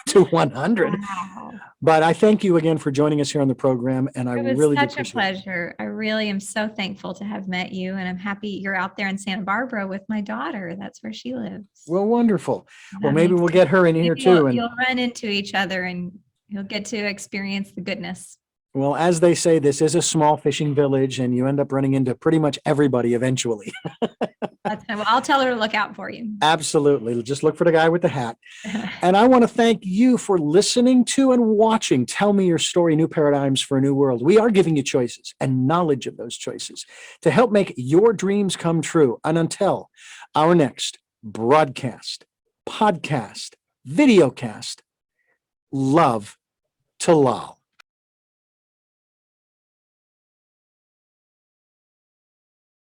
to 100. Wow. But I thank you again for joining us here on the program, and I really It was such a pleasure. I really am so thankful to have met you, and I'm happy you're out there in Santa Barbara with my daughter. That's where she lives. Well, wonderful. Well, maybe we'll get her in here too. You'll run into each other, and you'll get to experience the goodness. Well, as they say, this is a small fishing village, and you end up running into pretty much everybody eventually. Well, I'll tell her to look out for you. Absolutely. Just look for the guy with the hat. And I want to thank you for listening to and watching Tell Me Your Story, New Paradigms for a New World. We are giving you choices and knowledge of those choices to help make your dreams come true. And until our next broadcast, podcast, videocast, love to lol.